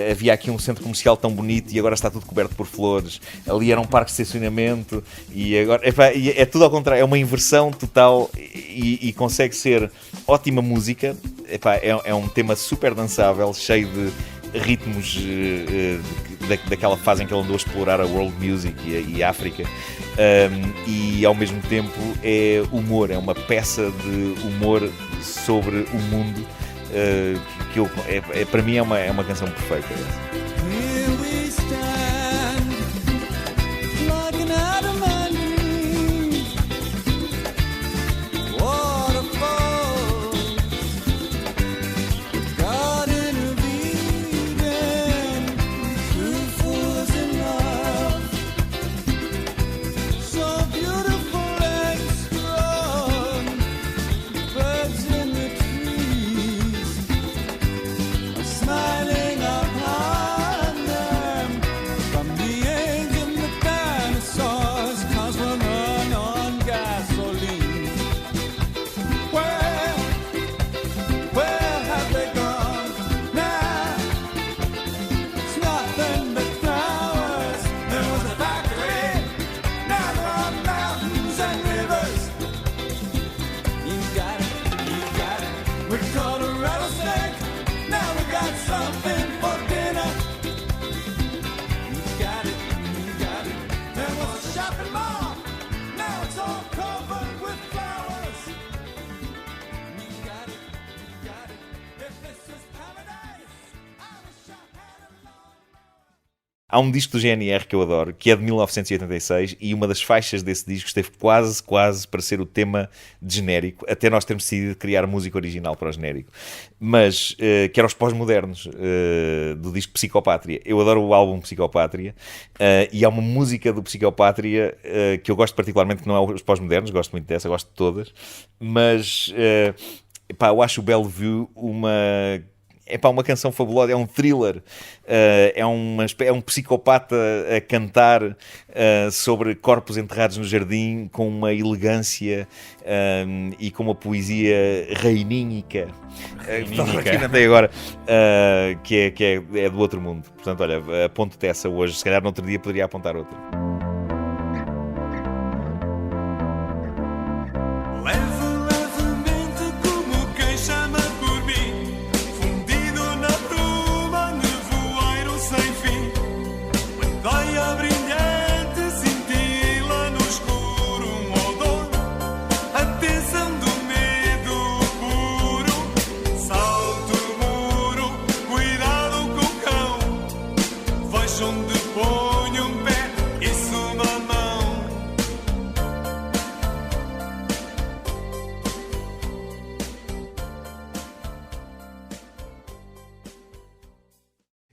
havia aqui um centro comercial tão bonito e agora está tudo coberto por flores, ali era um parque de estacionamento e agora é tudo ao contrário, é uma inversão total e consegue ser ótima música. É um tema super dançável, cheio de ritmos daquela fase em que ele andou a explorar a world music e a África, e ao mesmo tempo é humor, é uma peça de humor sobre o mundo, que para mim é uma canção perfeita. Há um disco do GNR que eu adoro, que é de 1986, e uma das faixas desse disco esteve quase para ser o tema de genérico, até nós termos decidido criar música original para o genérico. Mas, que era os pós-modernos, do disco Psicopátria. Eu adoro o álbum Psicopátria, e há uma música do Psicopátria que eu gosto particularmente, que não é os pós-modernos, gosto muito dessa, gosto de todas, mas eu acho o Bellevue uma canção fabulosa, é um thriller, é um psicopata a cantar sobre corpos enterrados no jardim com uma elegância e com uma poesia reinínica. Que inventei agora, que é do outro mundo. Portanto, olha, aponto-te essa hoje, se calhar no outro dia poderia apontar outra.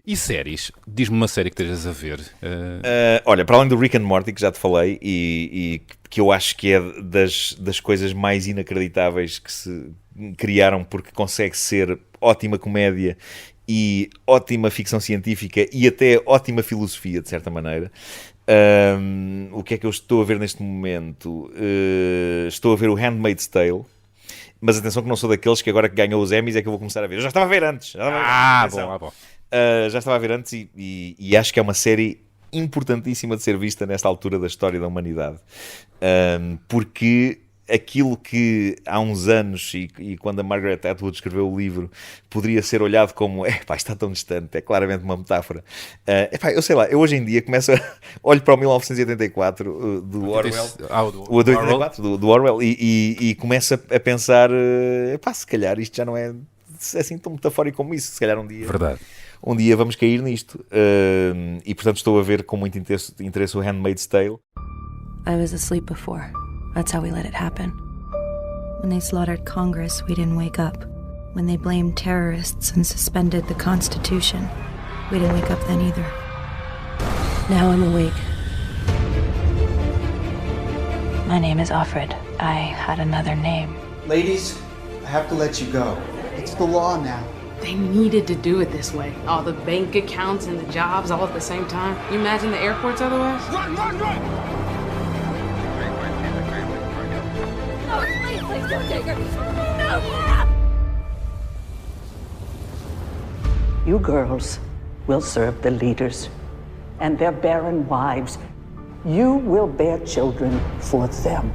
E séries? Diz-me uma série que estejas a ver. Olha, para além do Rick and Morty, que já te falei, e que eu acho que é das coisas mais inacreditáveis que se criaram, porque consegue ser ótima comédia e ótima ficção científica e até ótima filosofia, de certa maneira. O que é que eu estou a ver neste momento? Estou a ver o Handmaid's Tale. Mas atenção que não sou daqueles que agora que ganhou os Emmys é que eu vou começar a ver. Eu já estava a ver antes. Bom. Já estava a ver antes e acho que é uma série importantíssima de ser vista nesta altura da história da humanidade. Porque aquilo que há uns anos, e quando a Margaret Atwood escreveu o livro, poderia ser olhado como está tão distante, é claramente uma metáfora. Eu sei lá, eu hoje em dia olho para o 1984 do Orwell, o 84 do Orwell, e começo a pensar, se calhar isto já não é assim tão metafórico como isso, se calhar um dia... Verdade. Um dia vamos cair nisto. E portanto estou a ver com muito interesse o Handmaid's Tale. I was asleep before. That's how we let it happen. When they slaughtered Congress, we didn't wake up. When they blamed terrorists and suspended the Constitution, we didn't wake up then either. Now I'm awake. My name is Offred. I had another name. Ladies, I have to let you go. It's the law now. They needed to do it this way. All the bank accounts and the jobs all at the same time. You imagine the airports otherwise? Run, run, run! No, please don't take her. No! You girls will serve the leaders and their barren wives. You will bear children for them.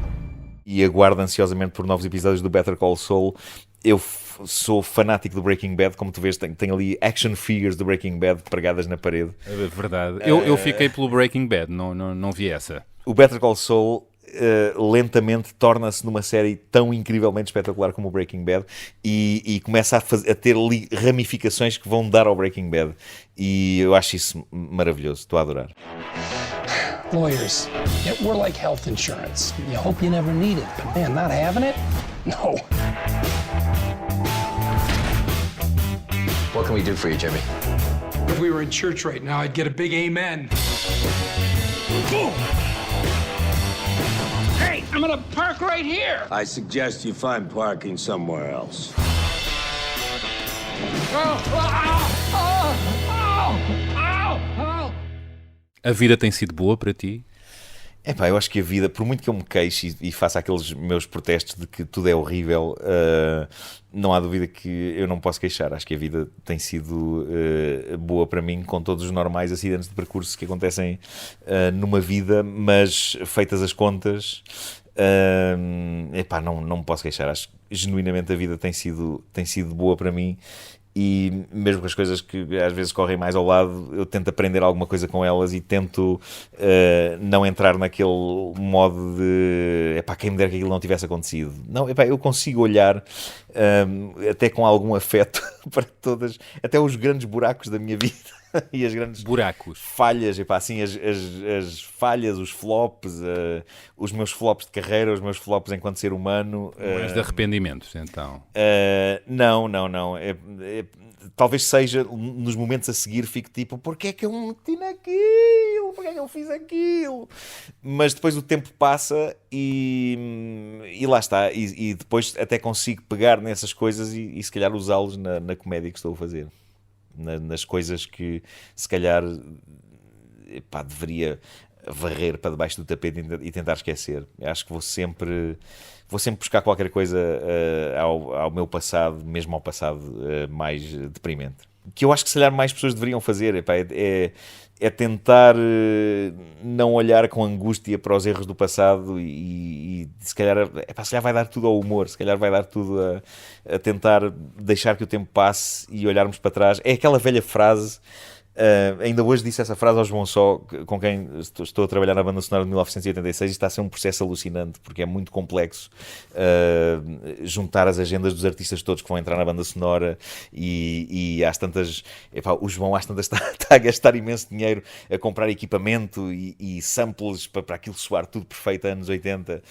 E aguardo ansiosamente por novos episódios do Better Call Saul. Eu sou fanático do Breaking Bad, como tu vês, tenho ali action figures do Breaking Bad pregadas na parede. É verdade. Eu fiquei pelo Breaking Bad, não vi essa. O Better Call Saul lentamente torna-se numa série tão incrivelmente espetacular como o Breaking Bad e começa a ter ali ramificações que vão dar ao Breaking Bad. E eu acho isso maravilhoso, estou a adorar. Lawyers, we're like health insurance. You hope you never need it, but man, not having it? No. What can we do for you, Jimmy? If we were in church right now, I'd get a big amen. Boom! Hey, I'm gonna park right here. I suggest you find parking somewhere else. A vida tem sido boa para ti? Eu acho que a vida, por muito que eu me queixe e faça aqueles meus protestos de que tudo é horrível, não há dúvida que eu não posso queixar. Acho que a vida tem sido boa para mim, com todos os normais acidentes de percurso que acontecem numa vida, mas feitas as contas, não me posso queixar. Acho que genuinamente a vida tem sido boa para mim. E mesmo com as coisas que às vezes correm mais ao lado, eu tento aprender alguma coisa com elas e tento não entrar naquele modo de quem me dera que aquilo não tivesse acontecido. Não, eu consigo olhar até com algum afeto para todas, até os grandes buracos da minha vida e as grandes falhas, as falhas, os flops, os meus flops de carreira, os meus flops enquanto ser humano. Mas de arrependimentos, então? Não. Talvez seja nos momentos a seguir, fico tipo, porquê é que eu me meti naquilo? Porquê é que eu fiz aquilo? Mas depois o tempo passa e lá está. E depois até consigo pegar nessas coisas e se calhar usá-los na comédia que estou a fazer. Nas coisas que se calhar deveria varrer para debaixo do tapete e tentar esquecer. Acho que vou sempre buscar qualquer coisa ao meu passado, mesmo ao passado mais deprimente. Que eu acho que se calhar mais pessoas deveriam fazer é tentar não olhar com angústia para os erros do passado e se calhar vai dar tudo ao humor, se calhar vai dar tudo a tentar deixar que o tempo passe e olharmos para trás. É aquela velha frase, ainda hoje disse essa frase ao João Só, com quem estou a trabalhar na banda sonora de 1986, e está a ser um processo alucinante, porque é muito complexo juntar as agendas dos artistas todos que vão entrar na banda sonora e às tantas, o João às tantas está a gastar imenso dinheiro a comprar equipamento e samples para aquilo soar tudo perfeito anos 80,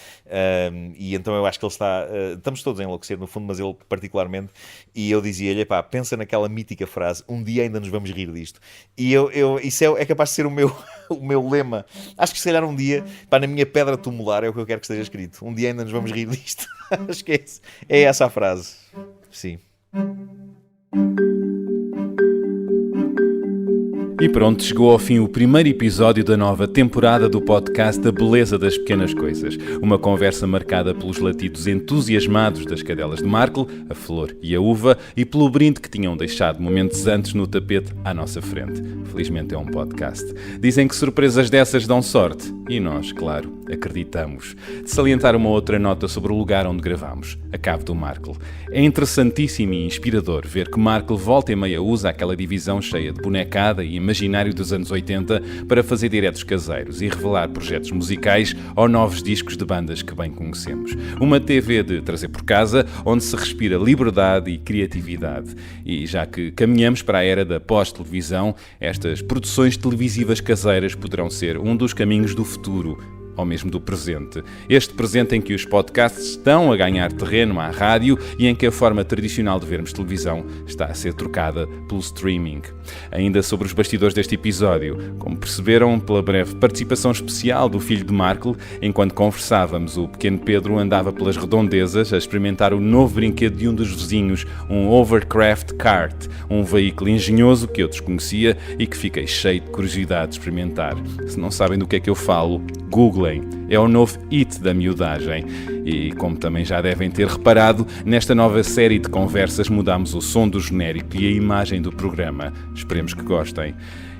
e então eu acho que ele estamos todos a enlouquecer no fundo, mas ele particularmente, e eu dizia-lhe, pensa naquela mítica frase, um dia ainda nos vamos rir disto. E isso é capaz de ser o meu lema. Acho que se calhar um dia, na minha pedra tumular, é o que eu quero que esteja escrito. Um dia ainda nos vamos rir disto. Acho que é essa a frase. Sim. E pronto, chegou ao fim o primeiro episódio da nova temporada do podcast A Beleza das Pequenas Coisas. Uma conversa marcada pelos latidos entusiasmados das cadelas de Markle, a flor e a uva, e pelo brinde que tinham deixado momentos antes no tapete à nossa frente. Felizmente é um podcast. Dizem que surpresas dessas dão sorte. E nós, claro, acreditamos. De salientar uma outra nota sobre o lugar onde gravamos, a Cave do Markle. É interessantíssimo e inspirador ver que Markle volta e meia usa aquela divisão cheia de bonecada e imaginário dos anos 80 para fazer diretos caseiros e revelar projetos musicais ou novos discos de bandas que bem conhecemos. Uma TV de trazer por casa, onde se respira liberdade e criatividade. E já que caminhamos para a era da pós-televisão, estas produções televisivas caseiras poderão ser um dos caminhos do futuro, ou mesmo do presente. Este presente em que os podcasts estão a ganhar terreno à rádio e em que a forma tradicional de vermos televisão está a ser trocada pelo streaming. Ainda sobre os bastidores deste episódio, como perceberam pela breve participação especial do filho de Markle, enquanto conversávamos, o pequeno Pedro andava pelas redondezas a experimentar o novo brinquedo de um dos vizinhos, um Overcraft Kart, um veículo engenhoso que eu desconhecia e que fiquei cheio de curiosidade de experimentar. Se não sabem do que é que eu falo, Googlem. É o novo hit da miudagem. E, como também já devem ter reparado, nesta nova série de conversas mudamos o som do genérico e a imagem do programa. Esperemos que gostem.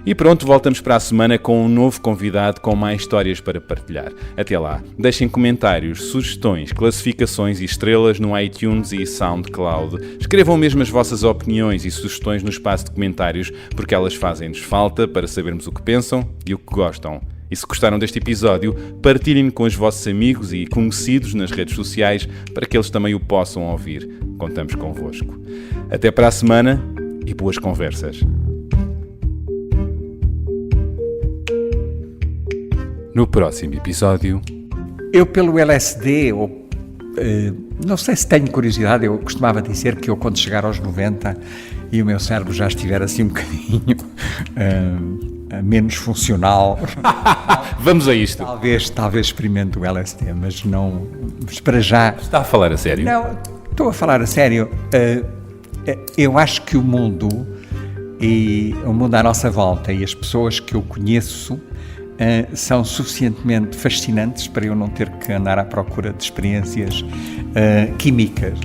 E pronto, voltamos para a semana com um novo convidado com mais histórias para partilhar. Até lá, deixem comentários, sugestões, classificações e estrelas no iTunes e SoundCloud. Escrevam mesmo as vossas opiniões e sugestões no espaço de comentários, porque elas fazem-nos falta para sabermos o que pensam e o que gostam. E se gostaram deste episódio, partilhem-no com os vossos amigos e conhecidos nas redes sociais para que eles também o possam ouvir. Contamos convosco. Até para a semana e boas conversas. No próximo episódio... Eu, pelo LSD, não sei se tenho curiosidade, eu costumava dizer que eu, quando chegar aos 90 e o meu cérebro já estiver assim um bocadinho menos funcional... Vamos a isto. Talvez experimente o LSD, mas não... Mas para já... Está a falar a sério? Não, estou a falar a sério. Eu acho que o mundo à nossa volta e as pessoas que eu conheço são suficientemente fascinantes para eu não ter que andar à procura de experiências químicas.